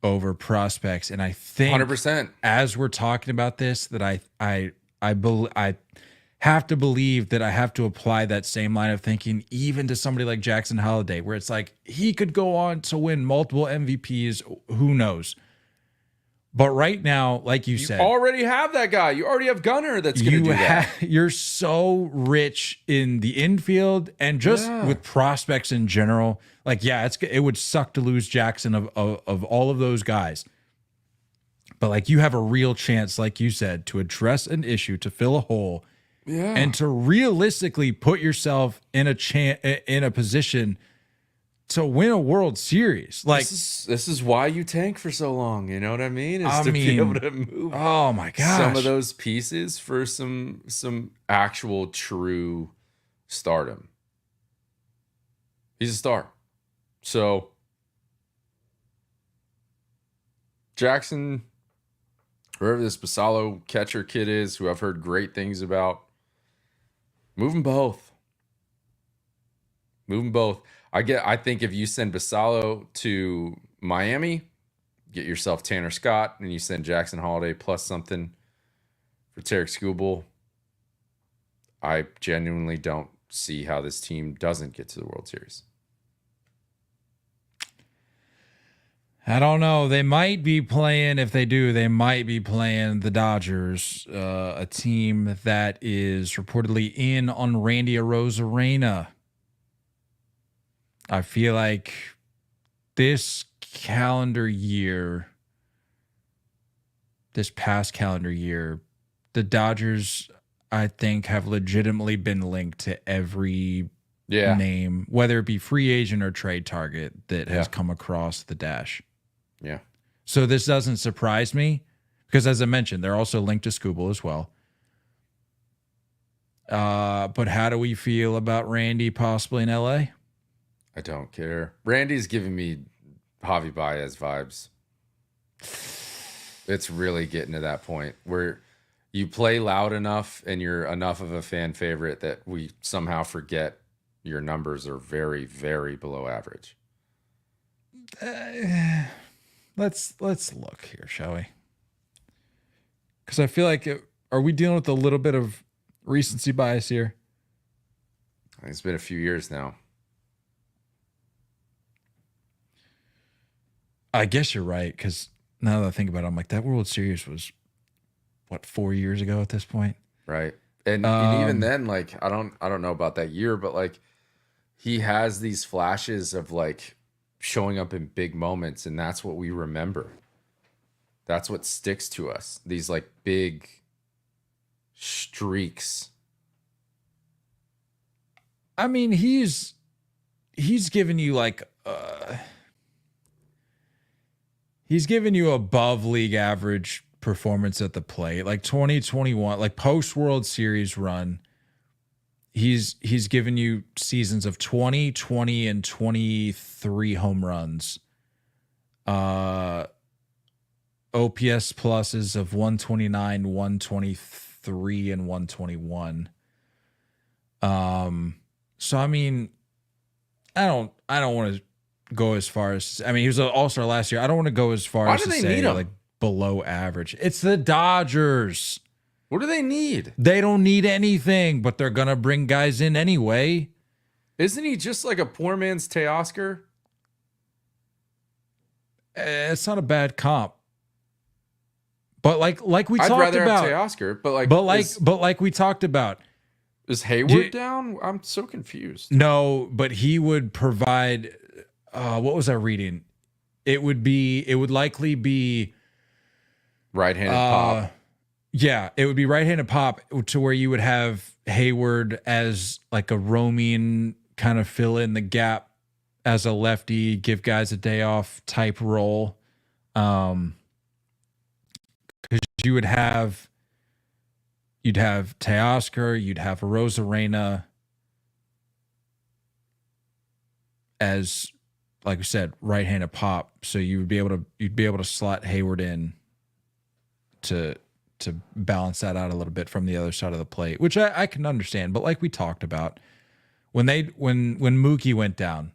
over prospects, and I think 100%. as we're talking about this, that I have to believe that I have to apply that same line of thinking even to somebody like Jackson Holiday, where it's like he could go on to win multiple MVPs. Who knows? But right now, like you said, already have that guy. You already have Gunnar that's going to do that. You're so rich in the infield and just with prospects in general. Like, yeah, it would suck to lose Jackson of all of those guys. But like, you have a real chance, like you said, to address an issue, to fill a hole, and to realistically put yourself in a position to win a World Series. Like, this is why you tank for so long. You know what I mean? Be able to move. Oh my gosh, some of those pieces for some actual true stardom. He's a star. So Jackson, whoever this Basallo catcher kid is, who I've heard great things about, move them both. Move them both. I think if you send Basallo to Miami, get yourself Tanner Scott, and you send Jackson Holiday plus something for Tarik Skubal, I genuinely don't see how this team doesn't get to the World Series. I don't know. They might be playing, if they do, they might be playing the Dodgers, a team that is reportedly in on Randy Arozarena. I feel like this past calendar year, the Dodgers, I think, have legitimately been linked to every name, whether it be free agent or trade target, that has come across the dash. Yeah. So this doesn't surprise me because, as I mentioned, they're also linked to Skubal as well. But how do we feel about Randy possibly in LA? I don't care. Randy's giving me Javi Baez vibes. It's really getting to that point where you play loud enough and you're enough of a fan favorite that we somehow forget your numbers are very, very below average. Let's look here, shall we? Because I feel like are we dealing with a little bit of recency bias here? I think it's been a few years now. I guess you're right, because now that I think about it, I'm like, that World Series was, what, 4 years ago at this point? Right. And even then, like, I don't know about that year, but like, he has these flashes of like showing up in big moments, and that's what we remember. That's what sticks to us. These like big streaks. I mean, he's he's given you like he's given you above league average performance at the plate, like 2021, like post World Series run. He's given you seasons of 20, 20, and 23 home runs. OPS pluses of 129, 123, and 121. So I mean, I don't want to go as far as, I mean, he was an all-star last year. I don't want to go as far as to say like below average. It's the Dodgers. What do they need? They don't need anything, but they're gonna bring guys in anyway. Isn't he just like a poor man's Teoscar? It's not a bad comp. But like we I'd talked rather about have Teoscar, but like we talked about. Is Hayward down? I'm so confused. No, but he would provide. What was I reading? It would likely be right-handed pop. Yeah, it would be right-handed pop to where you would have Hayward as like a roaming kind of fill in the gap as a lefty, give guys a day off type role. Because you'd have Teoscar, you'd have Arozarena as, like I said, right-handed pop. So you'd be able to slot Hayward in to balance that out a little bit from the other side of the plate, which I can understand. But like we talked about, when Mookie went down,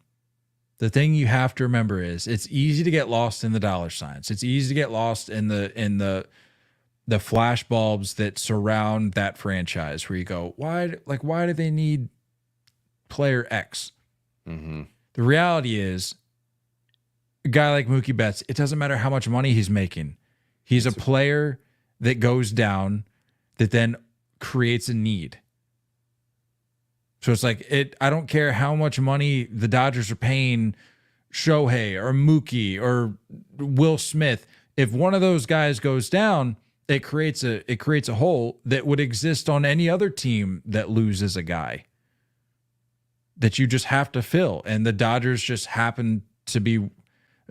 the thing you have to remember is it's easy to get lost in the dollar signs. It's easy to get lost in the flash bulbs that surround that franchise where you go, why do they need player X? Mm-hmm. The reality is, a guy like Mookie Betts, it doesn't matter how much money he's making. He's a player that goes down that then creates a need. So it's like, I don't care how much money the Dodgers are paying Shohei or Mookie or Will Smith. If one of those guys goes down, it creates a hole that would exist on any other team that loses a guy that you just have to fill. And the Dodgers just happen to be,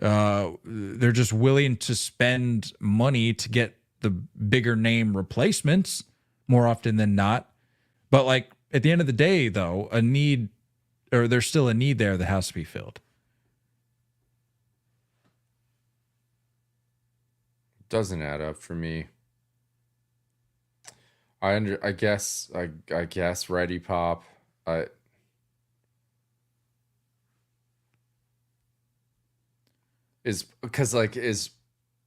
they're just willing to spend money to get the bigger name replacements more often than not. But like at the end of the day, though, there's still a need there that has to be filled. Doesn't add up for me. I guess righty pop. It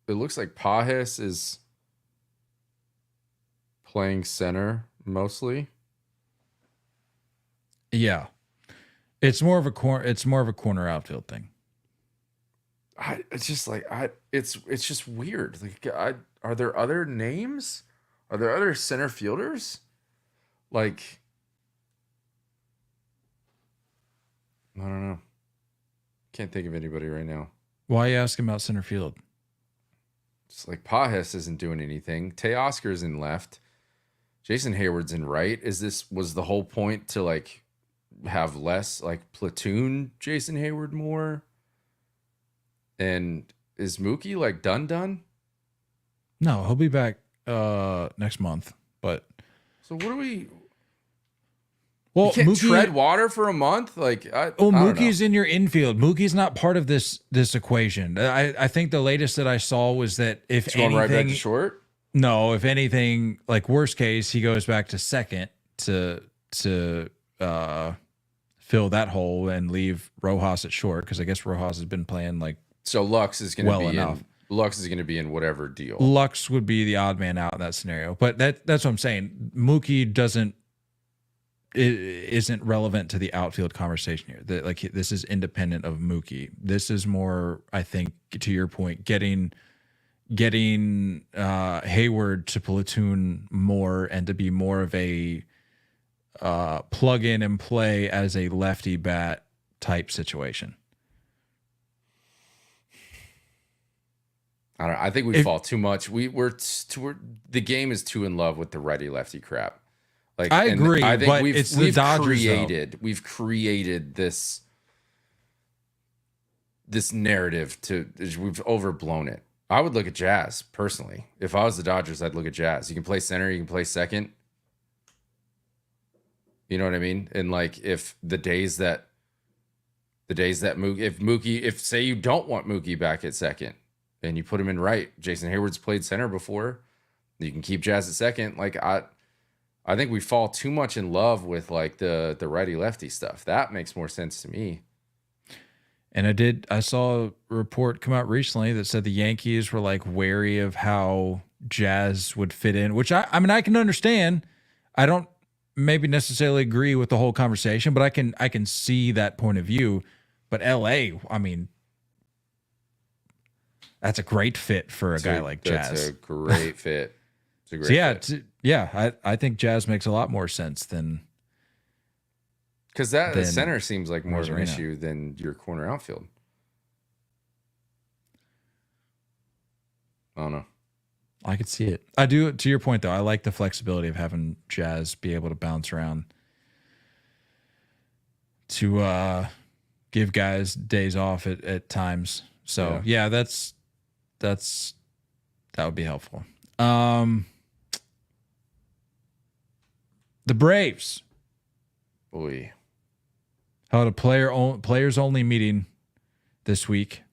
looks like Pajes is playing center mostly. Yeah, it's more of a corner outfield thing. It's just weird. Like, are there other names? Are there other center fielders? Like, I don't know. Can't think of anybody right now. Why are you asking about center field? It's like Pajes isn't doing anything. Teoscar's in left. Jason Hayward's in right. Was the whole point to like have less like platoon Jason Hayward more? And is Mookie like done? No, he'll be back next month. But so what do we? Well, you can't Mookie, tread water for a month. Like, Mookie's in your infield. Mookie's not part of this equation. I think the latest that I saw was that if it's anything, going right back to short. No, if anything, like worst case, he goes back to second to fill that hole and leave Rojas at short, because I guess Rojas has been playing like. So Lux is going to be enough. Lux is going to be in whatever deal. Lux would be the odd man out in that scenario, but that's what I'm saying. Mookie isn't relevant to the outfield conversation here. This is independent of Mookie. This is more, I think, to your point, getting Hayward to platoon more and to be more of a plug in and play as a lefty bat type situation. I don't know. I think we fall too much. The game is too in love with the righty lefty crap. Like, I agree. I think but it's the Dodgers, we've created this this narrative we've overblown it. I would look at Jazz personally. If I was the Dodgers, I'd look at Jazz. You can play center, you can play second. You know what I mean? And like if if say you don't want Mookie back at second and you put him in right, Jason Hayward's played center before. You can keep Jazz at second. Like I think we fall too much in love with like the righty lefty stuff. That makes more sense to me. And I saw a report come out recently that said the Yankees were like wary of how Jazz would fit in, which I mean, I can understand. I don't maybe necessarily agree with the whole conversation, but I can see that point of view. But LA, I mean, that's a great fit for a guy like Jazz. That's a great fit. It's a great fit. I think Jazz makes a lot more sense than because the center seems like more of an Arozarena. issue than your corner outfield. I don't know. I could see it. I do. To your point, though, I like the flexibility of having Jazz be able to bounce around to give guys days off at times. So yeah, that would be helpful. The Braves held a players only meeting this week.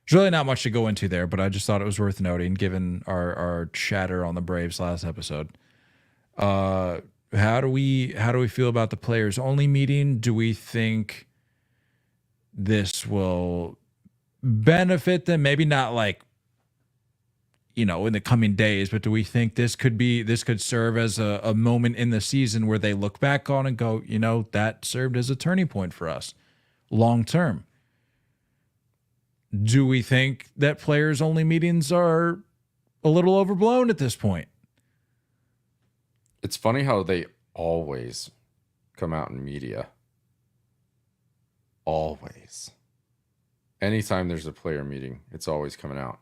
There's really not much to go into there, but I just thought it was worth noting given our chatter on the Braves last episode. How do we feel about the players only meeting? Do we think this will benefit them? Maybe not like, in the coming days, but do we think this could serve as a moment in the season where they look back on and go, that served as a turning point for us long term? Do we think that players only meetings are a little overblown at this point? It's funny how they always come out in media. Always. Anytime there's a player meeting, it's always coming out.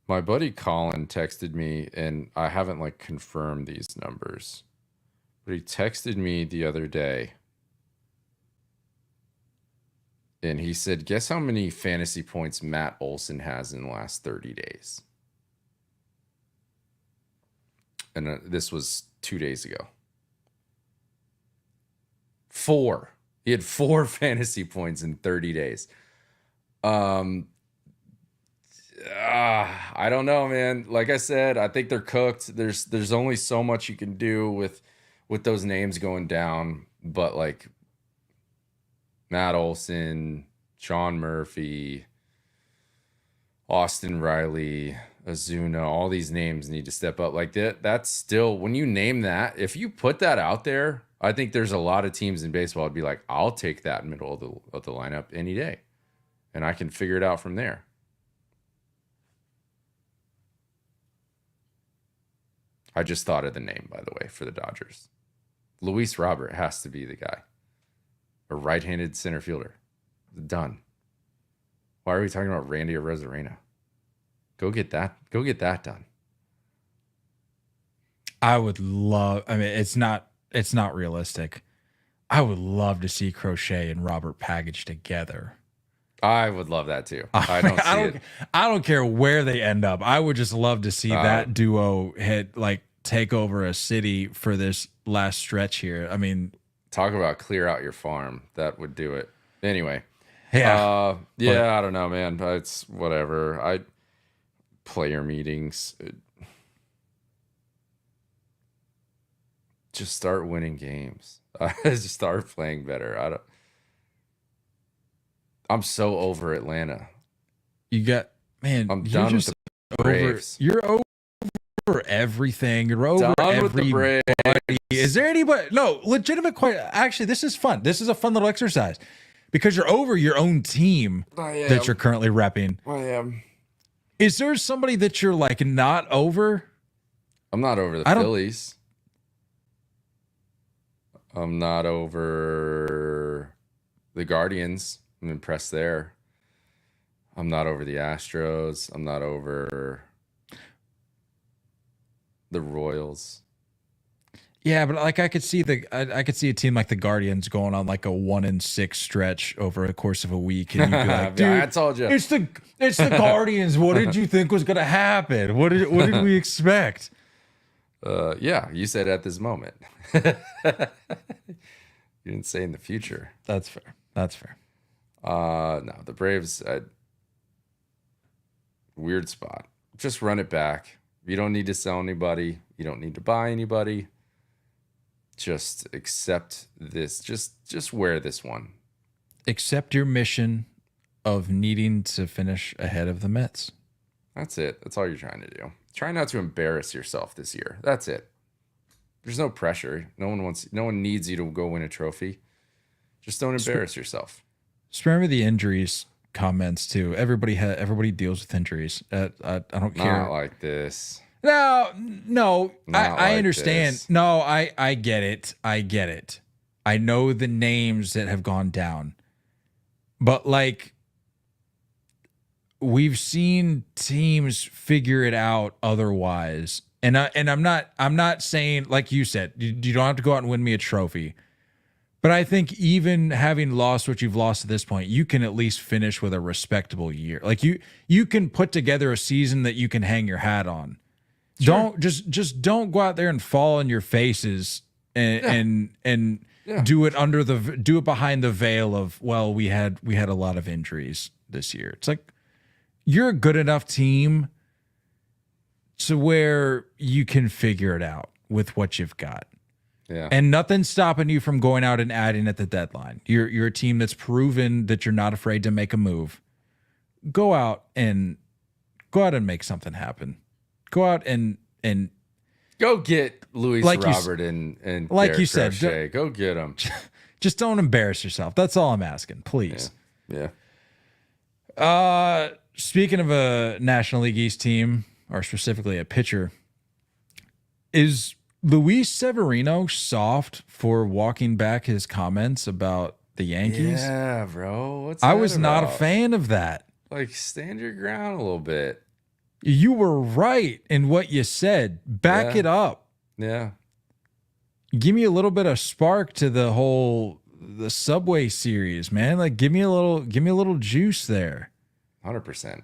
My buddy Colin texted me, and I haven't confirmed these numbers, but he texted me the other day. And he said, guess how many fantasy points Matt Olson has in the last 30 days? And this was 2 days ago. 4. He had 4 fantasy points in 30 days. I don't know, man. Like I said, I think they're cooked. There's only so much you can do with those names going down. But Matt Olson, Sean Murphy, Austin Riley, Ozuna, all these names need to step up. That's still, when you name that, if you put that out there, I think there's a lot of teams in baseball would be like, I'll take that middle of the lineup any day, and I can figure it out from there. I just thought of the name, by the way, for the Dodgers. Luis Robert has to be the guy. A right-handed center fielder. Done. Why are we talking about Randy Arozarena? Go get that done. I would love, it's not realistic. I would love to see Crochet and Robert packaged together. I would love that too. I don't care where they end up. I would just love to see that duo take over a city for this last stretch here. I mean, talk about clear out your farm. That would do it. Anyway. Yeah. I don't know, man. It's whatever. Player meetings. Just start winning games. Just start playing better. I'm so over Atlanta. I'm done with the Braves. You're over everything. You're over everybody. Is there anybody? No, legitimate question. Actually, this is fun. This is a fun little exercise because you're over your own team that you're currently repping. I am. Is there somebody that you're not over? I'm not over the Phillies. I'm not over the Guardians. I'm impressed there. I'm not over the Astros. I'm not over the Royals. Yeah, but like I could see I could see a team like the Guardians going on like a 1-6 stretch over the course of a week, and you'd be like, "Dude, I told you, it's the Guardians. What did you think was gonna happen? What did we expect?" Yeah, you said at this moment. You didn't say in the future. That's fair. That's fair. No, the Braves, weird spot. Just run it back. You don't need to sell anybody. You don't need to buy anybody. Just accept this. Just wear this one. Accept your mission of needing to finish ahead of the Mets. That's it. That's all you're trying to do. Try not to embarrass yourself this year. That's it. There's no pressure. No one needs you to go win a trophy. Just don't embarrass yourself. Just remember the injuries comments too. Everybody deals with injuries. I don't care. Not like this. No, I understand. This. No, I get it. I know the names that have gone down. But like we've seen teams figure it out otherwise. And I'm not saying, like you said, you don't have to go out and win me a trophy. But I think even having lost what you've lost at this point, you can at least finish with a respectable year. Like you can put together a season that you can hang your hat on. Sure. Don't go out there and fall on your faces and do it behind the veil of, well, we had a lot of injuries this year. It's like you're a good enough team to where you can figure it out with what you've got. Yeah. And nothing's stopping you from going out and adding at the deadline. You're a team that's proven that you're not afraid to make a move. Go out and make something happen. Go out and go get Luis like Robert and like Derek you said, Crochet. Go get him. Just don't embarrass yourself. That's all I'm asking, please. Yeah. Speaking of a National League East team, or specifically a pitcher, is Luis Severino soft for walking back his comments about the Yankees? Yeah, bro. I was not a fan of that. Like, stand your ground a little bit. You were right in what you said. Back it up. Yeah. Give me a little bit of spark to the Subway series, man. Like give me a little juice there. 100%.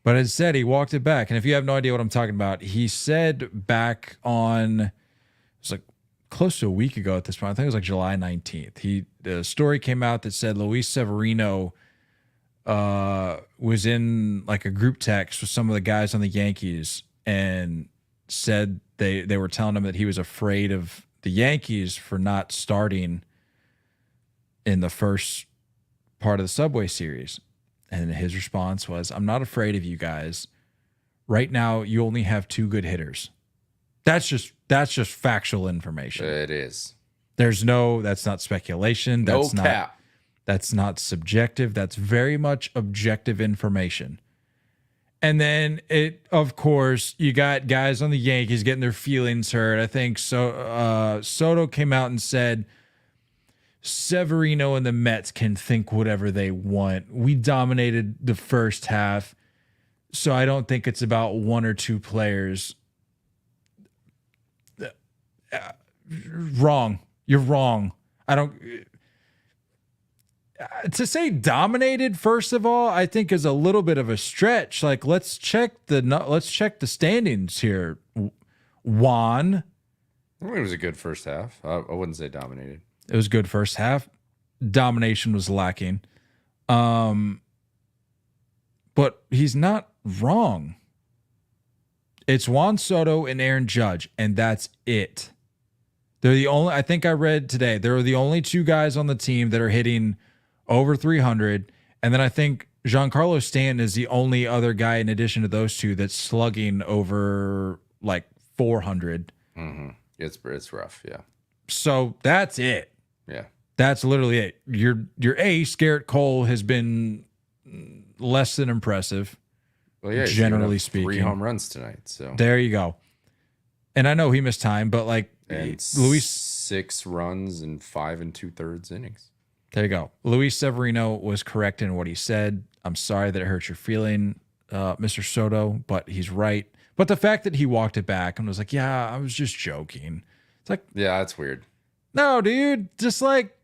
But instead, he walked it back. And if you have no idea what I'm talking about, he said back on, it was like close to a week ago at this point. I think it was like July 19th. The story came out that said Luis Severino was in like a group text with some of the guys on the Yankees and said they were telling him that he was afraid of the Yankees for not starting in the first part of the Subway series. And his response was, "I'm not afraid of you guys. Right now, you only have 2 good hitters." That's just factual information. It is. That's not speculation. That's no cap. That's not subjective. That's very much objective information. And then of course, you got guys on the Yankees getting their feelings hurt. I think Soto came out and said, Severino and the Mets can think whatever they want. We dominated the first half, so I don't think it's about 1 or 2 players. Wrong. You're wrong. I don't... To say dominated, first of all, I think is a little bit of a stretch. Like, let's check the standings here. Juan. I mean, it was a good first half. I wouldn't say dominated. It was good first half. Domination was lacking. But he's not wrong. It's Juan Soto and Aaron Judge, and that's it. They're the only, I think I read today, they're the only 2 guys on the team that are hitting over 300. And then I think Giancarlo Stanton is the only other guy in addition to those 2 that's slugging over like 400. Mm-hmm. It's rough, yeah. So that's it. Yeah. That's literally it. Your ace, Garrett Cole, has been less than impressive. Well, yeah, generally speaking. 3 home runs tonight. So there you go. And I know he missed time, but like Luis 6 runs in 5 2/3 innings. There you go. Luis Severino was correct in what he said. I'm sorry that it hurt your feeling, Mr. Soto, but he's right. But the fact that he walked it back and was like, "Yeah, I was just joking," It's like, Yeah, that's weird. no, dude, just like,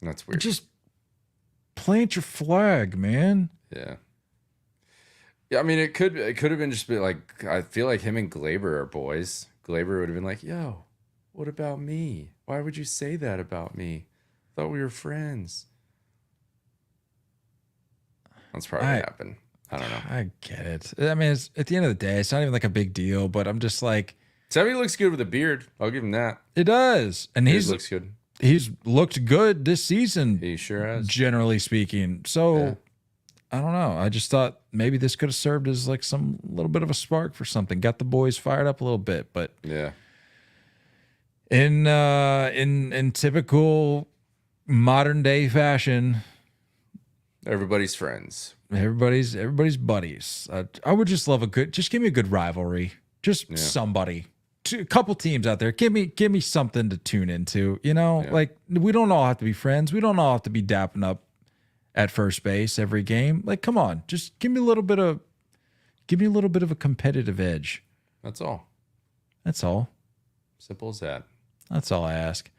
That's weird. just plant your flag, man. Yeah. Yeah, I mean, it could have been just like, I feel like him and Glaber are boys. Glaber would have been like, yo, what about me? Why would you say that about me? Thought we were friends. That's probably what happened. I don't know. I get it. I mean, it's, at the end of the day, it's not even like a big deal, but I'm just like, Sevy looks good with a beard. I'll give him that. it does. And He looks good. he's looked good this season. He sure has. Generally speaking. So Yeah. I don't know. I just thought maybe this could have served as like some little bit of a spark for something. Got the boys fired up a little bit, but Yeah. in typical modern day fashion, Everybody's friends. everybody's buddies. I would just love just give me a good rivalry. Just somebody. A couple teams out there. Give me something to tune into. You know, like we don't all have to be friends. We don't all have to be dapping up at first base every game. Like, come on, just give me a little bit of a competitive edge. That's all. That's all. Simple as that. That's all I ask.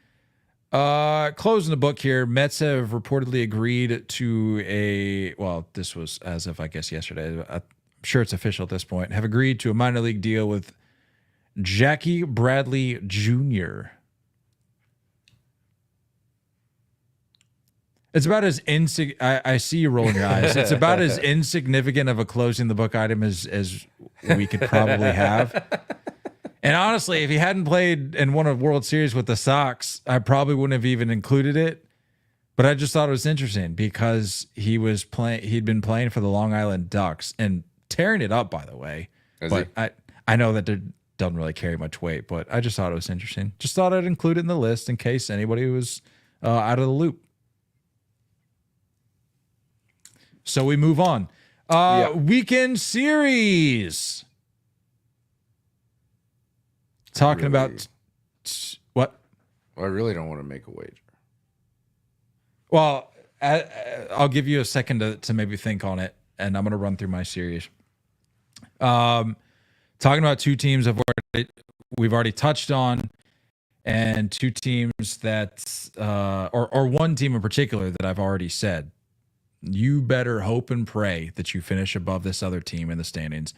Closing the book here. Mets have reportedly agreed to this was as of, I guess, yesterday. I'm sure it's official at this point. Have agreed to a minor league deal with Jackie Bradley Jr. It's about as I see you rolling your eyes. It's about as insignificant of a closing the book item as we could probably have. And honestly, if he hadn't played and won a World Series with the Sox, I probably wouldn't have even included it. But I just thought it was interesting because he'd been playing for the Long Island Ducks and tearing it up, by the way. I know that it doesn't really carry much weight, but I just thought it was interesting. Just thought I'd include it in the list in case anybody was out of the loop. So we move on. Weekend series. Talking about what? Well, I really don't want to make a wager. Well, I'll give you a second to maybe think on it, and I'm going to run through my series. Talking about two teams we've already touched on, and two teams that, or one team in particular that I've already said. You better hope and pray that you finish above this other team in the standings,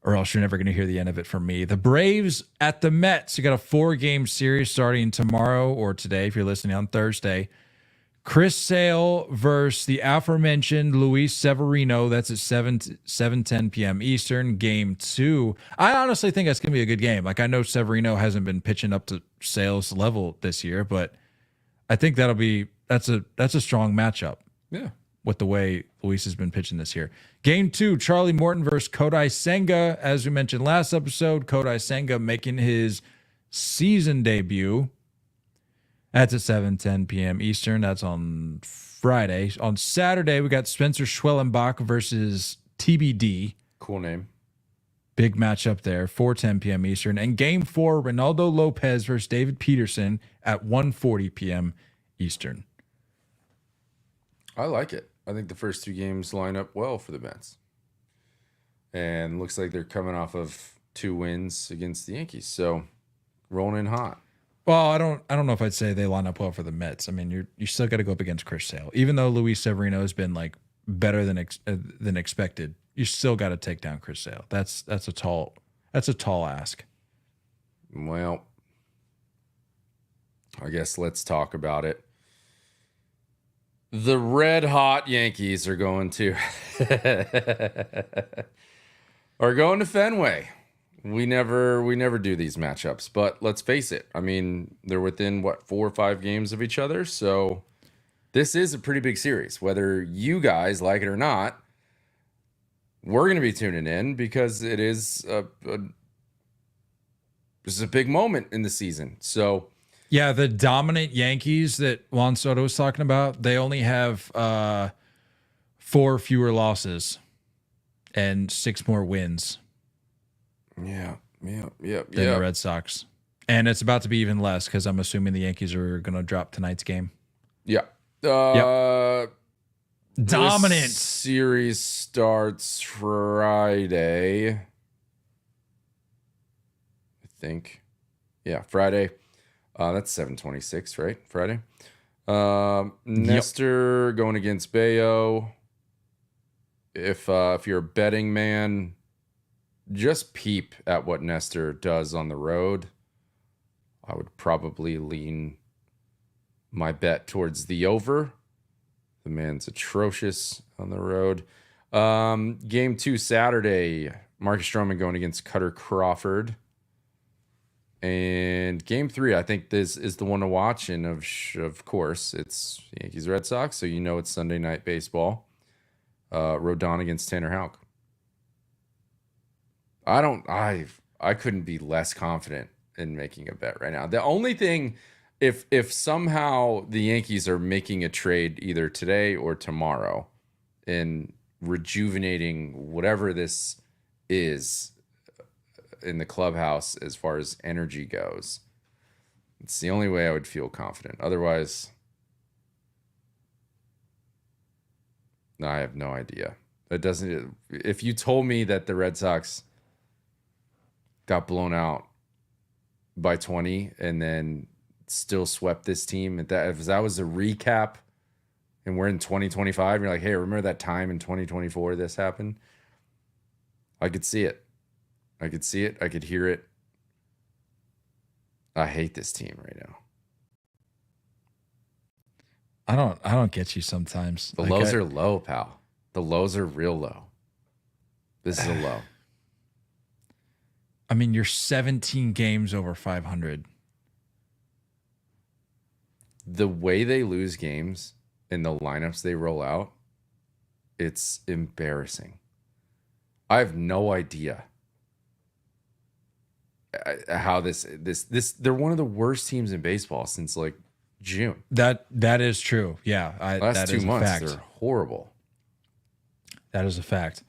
or else you're never going to hear the end of it from me. The Braves at the Mets. You got a 4-game series starting tomorrow or today if you're listening on Thursday. Chris Sale versus the aforementioned Luis Severino. That's at 7:10 p.m. Eastern. Game 2. I honestly think that's going to be a good game. Like, I know Severino hasn't been pitching up to Sale's level this year, but I think that's a strong matchup. Yeah. With the way Luis has been pitching this year. Game 2, Charlie Morton versus Kodai Senga. As we mentioned last episode, Kodai Senga making his season debut. That's at 7:10 p.m. Eastern. That's on Friday. On Saturday, we got Spencer Schwellenbach versus TBD. Cool name. Big matchup there, 4:10 p.m. Eastern. And Game 4, Ronaldo Lopez versus David Peterson at 1:40 p.m. Eastern. I like it. I think the first 2 games line up well for the Mets. And looks like they're coming off of 2 wins against the Yankees. So rolling in hot. Well, I don't know if I'd say they line up well for the Mets. I mean, you still got to go up against Chris Sale. Even though Luis Severino has been like better than expected, you still got to take down Chris Sale. That's a tall ask. Well, I guess let's talk about it. The red hot Yankees are going to Fenway. We never do these matchups, but let's face it. I mean, they're within 4 or 5 games of each other, so this is a pretty big series. Whether you guys like it or not, we're going to be tuning in because it is this is a big moment in the season. So yeah, the dominant Yankees that Juan Soto was talking about, they only have 4 fewer losses and 6 more wins. Yeah. Than the Red Sox. And it's about to be even less because I'm assuming the Yankees are going to drop tonight's game. Yeah. Dominant. This series starts Friday, I think. Yeah, Friday. That's 7:26, right? Friday. Nestor going against Bayo. If you're a betting man, just peep at what Nestor does on the road. I would probably lean my bet towards the over. The man's atrocious on the road. Game 2 Saturday, Marcus Stroman going against Cutter Crawford. And game 3, I think this is the one to watch. And of course, it's Yankees Red Sox, so you know it's Sunday night baseball. Rodon against Tanner Houck. I couldn't be less confident in making a bet right now. The only thing, if somehow the Yankees are making a trade either today or tomorrow and rejuvenating whatever this is in the clubhouse as far as energy goes, it's the only way I would feel confident. Otherwise, no, I have no idea. That doesn't. If you told me that the Red Sox got blown out by 20 and then still swept this team, if that was a recap and we're in 2025, you're like, hey, remember that time in 2024 this happened? I could see it. I could see it. I could hear it. I hate this team right now. I don't get you sometimes. The lows are low, pal. The lows are real low. This is a low. I mean, you're 17 games over 500. The way they lose games and the lineups they roll out, it's embarrassing. I have no idea how this they're one of the worst teams in baseball since like June. That is true. Yeah, Last that 2 is months a fact. they're horrible. That is a fact.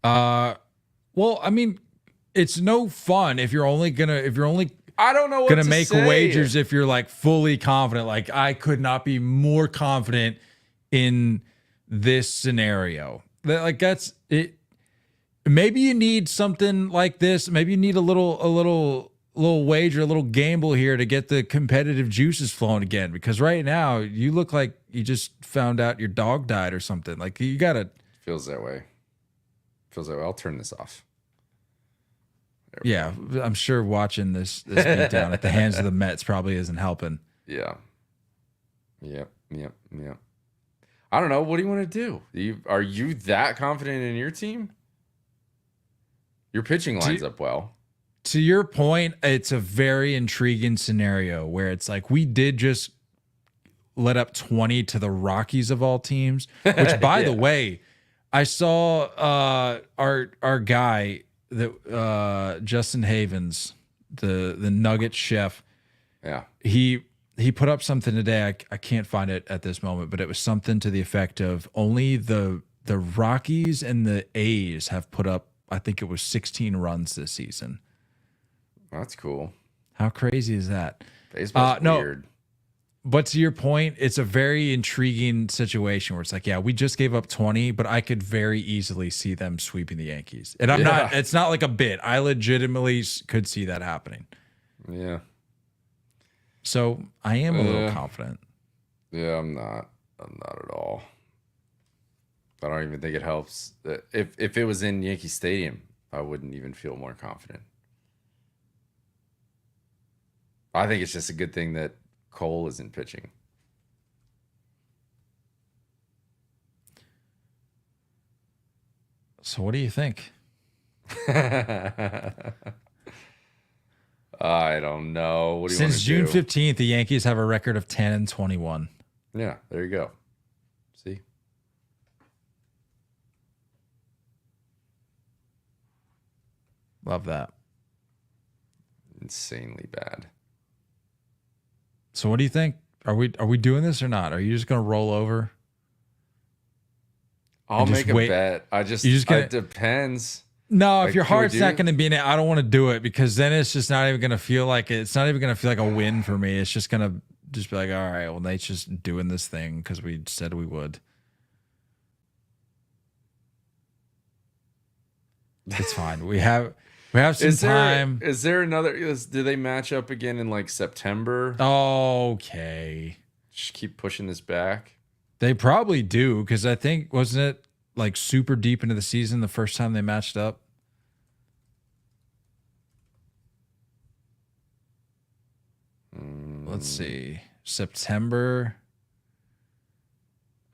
Well, I mean, it's no fun if you're only I don't know what gonna to make say. wagers if you're like fully confident. Like, I could not be more confident in this scenario. That's it. Maybe you need something like this. Maybe you need a little wager, a little gamble here to get the competitive juices flowing again. Because right now you look like you just found out your dog died or something. Like, you gotta. Feels that way. I'll turn this off. Yeah, I'm sure watching this beatdown at the hands of the Mets probably isn't helping. Yeah. Yep. I don't know. What do you want to do? Are you that confident in your team? Your pitching lines up well. To your point, it's a very intriguing scenario where it's like we did just let up 20 to the Rockies of all teams, which by the way, I saw our guy that Justin Havens, the Nugget chef. Yeah. He put up something today. I can't find it at this moment, but it was something to the effect of only the Rockies and the A's have put up, I think it was 16 runs this season. That's cool. How crazy is that? Baseball's weird. But to your point, it's a very intriguing situation where it's like, yeah, we just gave up 20, but I could very easily see them sweeping the Yankees. And it's not like a bit. I legitimately could see that happening. Yeah. So I am a little confident. Yeah, I'm not at all. I don't even think it helps. If it was in Yankee Stadium, I wouldn't even feel more confident. I think it's just a good thing that Cole isn't pitching. So what do you think? I don't know. What do you want to do? Since June 15th, the Yankees have a record of 10-21. Yeah, there you go. See? Love that. Insanely bad. So what do you think? Are we doing this or not? Are you just going to roll over? I'll make a bet. It depends. No, Like, if your can we heart's do- not going to be in it, I don't want to do it because then it's just not even going to feel like it. It's not even going to feel like a win for me. It's just going to just be like, all right, well, Nate's just doing this thing because we said we would. It's fine. We have We have some time. Is there another? Do they match up again in like September? Okay. Just keep pushing this back. They probably do, because I think, wasn't it like super deep into the season the first time they matched up? Let's see. September.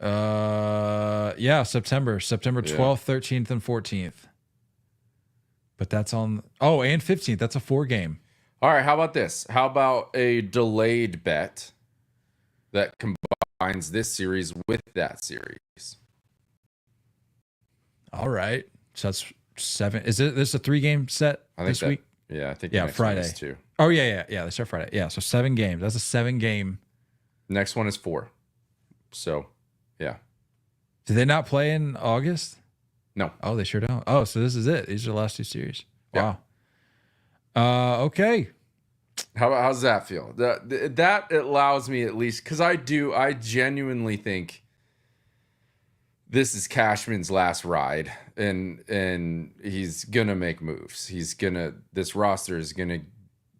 Yeah, September 12th, 13th, and 14th. But that's on. Oh, and 15th. That's a 4-game. All right. How about this? How about a delayed bet that combines this series with that series? All right. So that's 7. Is it this a 3-game set this week? Yeah, I think. Yeah, the next Friday. one is 2. Oh yeah. They start Friday. Yeah, so 7 games. That's a 7-game. Next one is 4. So, yeah. Did they not play in August? No. Oh, they sure don't. Oh, so this is it. These are the last 2 series. Yeah. Wow. Okay. How's that feel? That allows me at least, because I genuinely think this is Cashman's last ride, and he's gonna make moves. This roster is gonna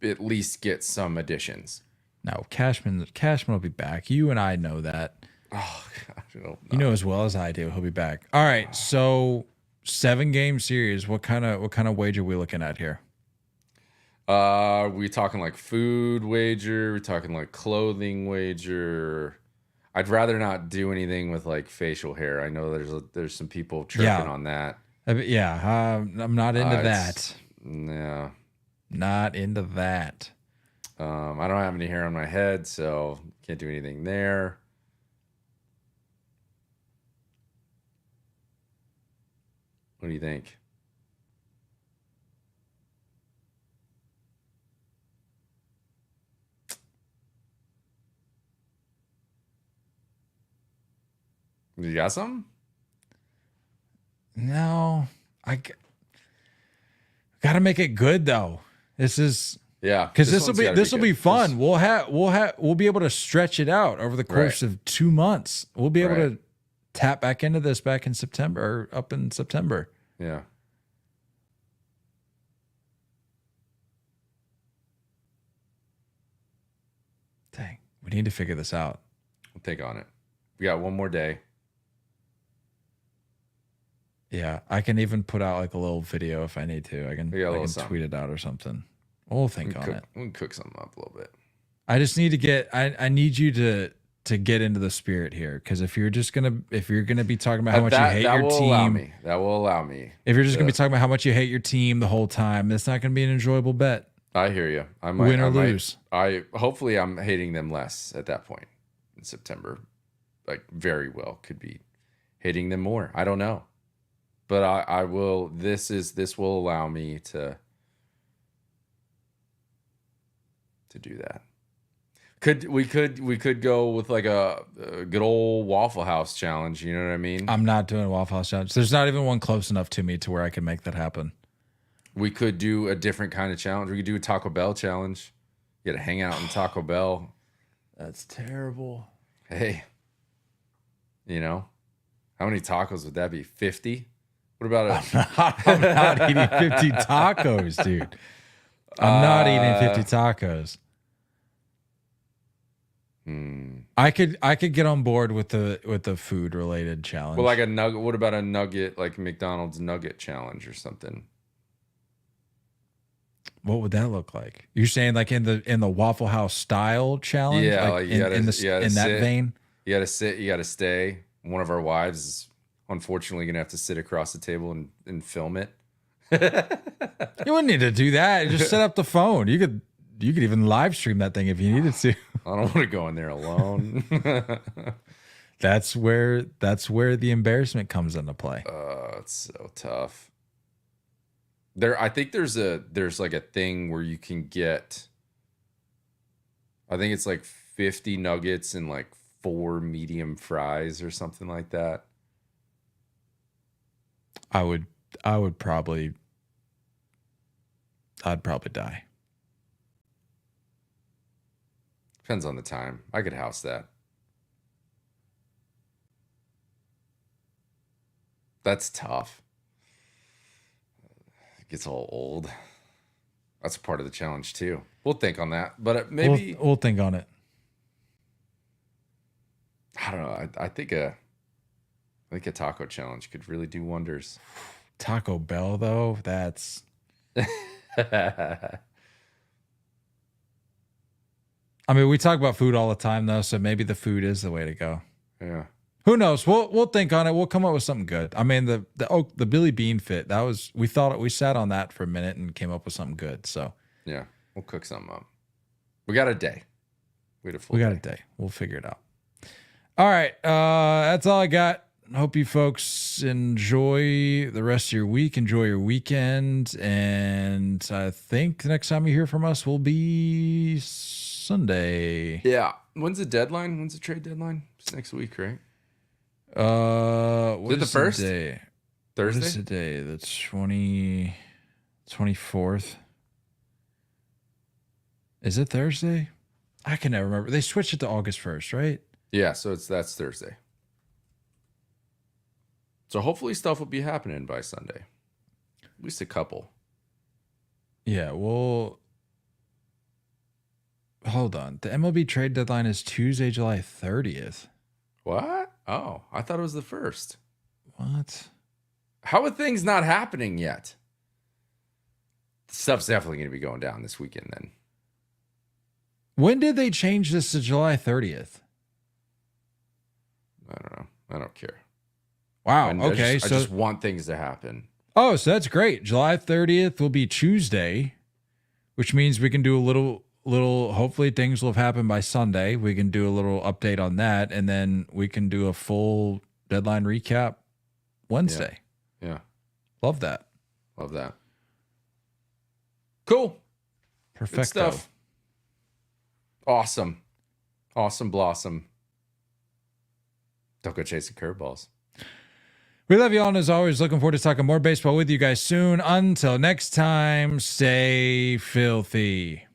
at least get some additions. No, Cashman will be back. You and I know that. Oh gosh, you know as well as I do he'll be back. All right, so 7-game series. What kind of wager are we looking at here? We talking like food wager? We talking like clothing wager? I'd rather not do anything with like facial hair. I know there's some people tripping on that. I'm not into that. Yeah, not into that. I don't have any hair on my head, so can't do anything there. What do you think? You got some? No, got to make it good though. This is because this will be fun. We'll be able to stretch it out over the course of 2 months. We'll be able to tap back into this back in September or up in September. Yeah. Dang, we need to figure this out. We'll take on it. We got one more day. Yeah, I can even put out like a little video if I need to. I can tweet it out or something. We'll think on it. We can cook something up a little bit. I just need to get. I need you to get into the spirit here, because if you're gonna be talking about how much you hate your team, that will allow me. If you're just gonna be talking about how much you hate your team the whole time, it's not gonna be an enjoyable bet. I hear you. I might win or lose. Hopefully I'm hating them less at that point in September. Like very well could be hating them more. I don't know. But I will. This will allow me to do that. We could go with like a good old Waffle House challenge. You know what I mean? I'm not doing a Waffle House challenge. There's not even one close enough to me to where I can make that happen. We could do a different kind of challenge. We could do a Taco Bell challenge. You got to hang out in Taco Bell. That's terrible. Hey, how many tacos would that be? 50? What about I'm not eating 50 tacos, dude. I'm not eating 50 tacos. I could get on board with the food related challenge. Well, like a nugget. What about a nugget, like McDonald's nugget challenge or something? What would that look like? You're saying like in the Waffle House style challenge? Yeah, like in that vein. You gotta sit. You gotta stay. One of our wives is unfortunately gonna have to sit across the table and film it. You wouldn't need to do that. Just set up the phone. You could even live stream that thing if you needed to. I don't want to go in there alone. That's where the embarrassment comes into play. It's so tough. I think there's like a thing where you can get, I think it's like 50 nuggets and like 4 medium fries or something like that. I'd probably die. Depends on the time. I could house that. That's tough. It gets all old. That's part of the challenge too. We'll think on that, but maybe we'll think on it. I don't know. I think a taco challenge could really do wonders. Taco Bell, though, that's. I mean, we talk about food all the time, though, so maybe the food is the way to go. Yeah. Who knows? We'll think on it. We'll come up with something good. I mean, the Billy Bean fit, that was, we sat on that for a minute and came up with something good. So yeah, we'll cook something up. We got a day. We got a day. We'll figure it out. All right. That's all I got. Hope you folks enjoy the rest of your week. Enjoy your weekend. And I think the next time you hear from us will be Sunday. Yeah. When's the deadline? When's the trade deadline? It's next week, right? What is it the first day? Thursday? What is the day? The 24th. Is it Thursday? I can never remember. They switched it to August 1st, right? Yeah, so that's Thursday. So hopefully stuff will be happening by Sunday. At least a couple. Yeah, well, hold on. The MLB trade deadline is Tuesday, July 30th. What? Oh, I thought it was the 1st. What? How are things not happening yet? Stuff's definitely going to be going down this weekend then. When did they change this to July 30th? I don't know. I don't care. Wow. I I just want things to happen. Oh, so that's great. July 30th will be Tuesday, which means we can do a little, hopefully things will have happened by Sunday. We can do a little update on that, and then we can do a full deadline recap Wednesday. Yeah. Love that. Love that. Cool. Perfecto. Good stuff. Awesome. Awesome blossom. Don't go chasing curveballs. We love you all, and as always, looking forward to talking more baseball with you guys soon. Until next time, stay filthy.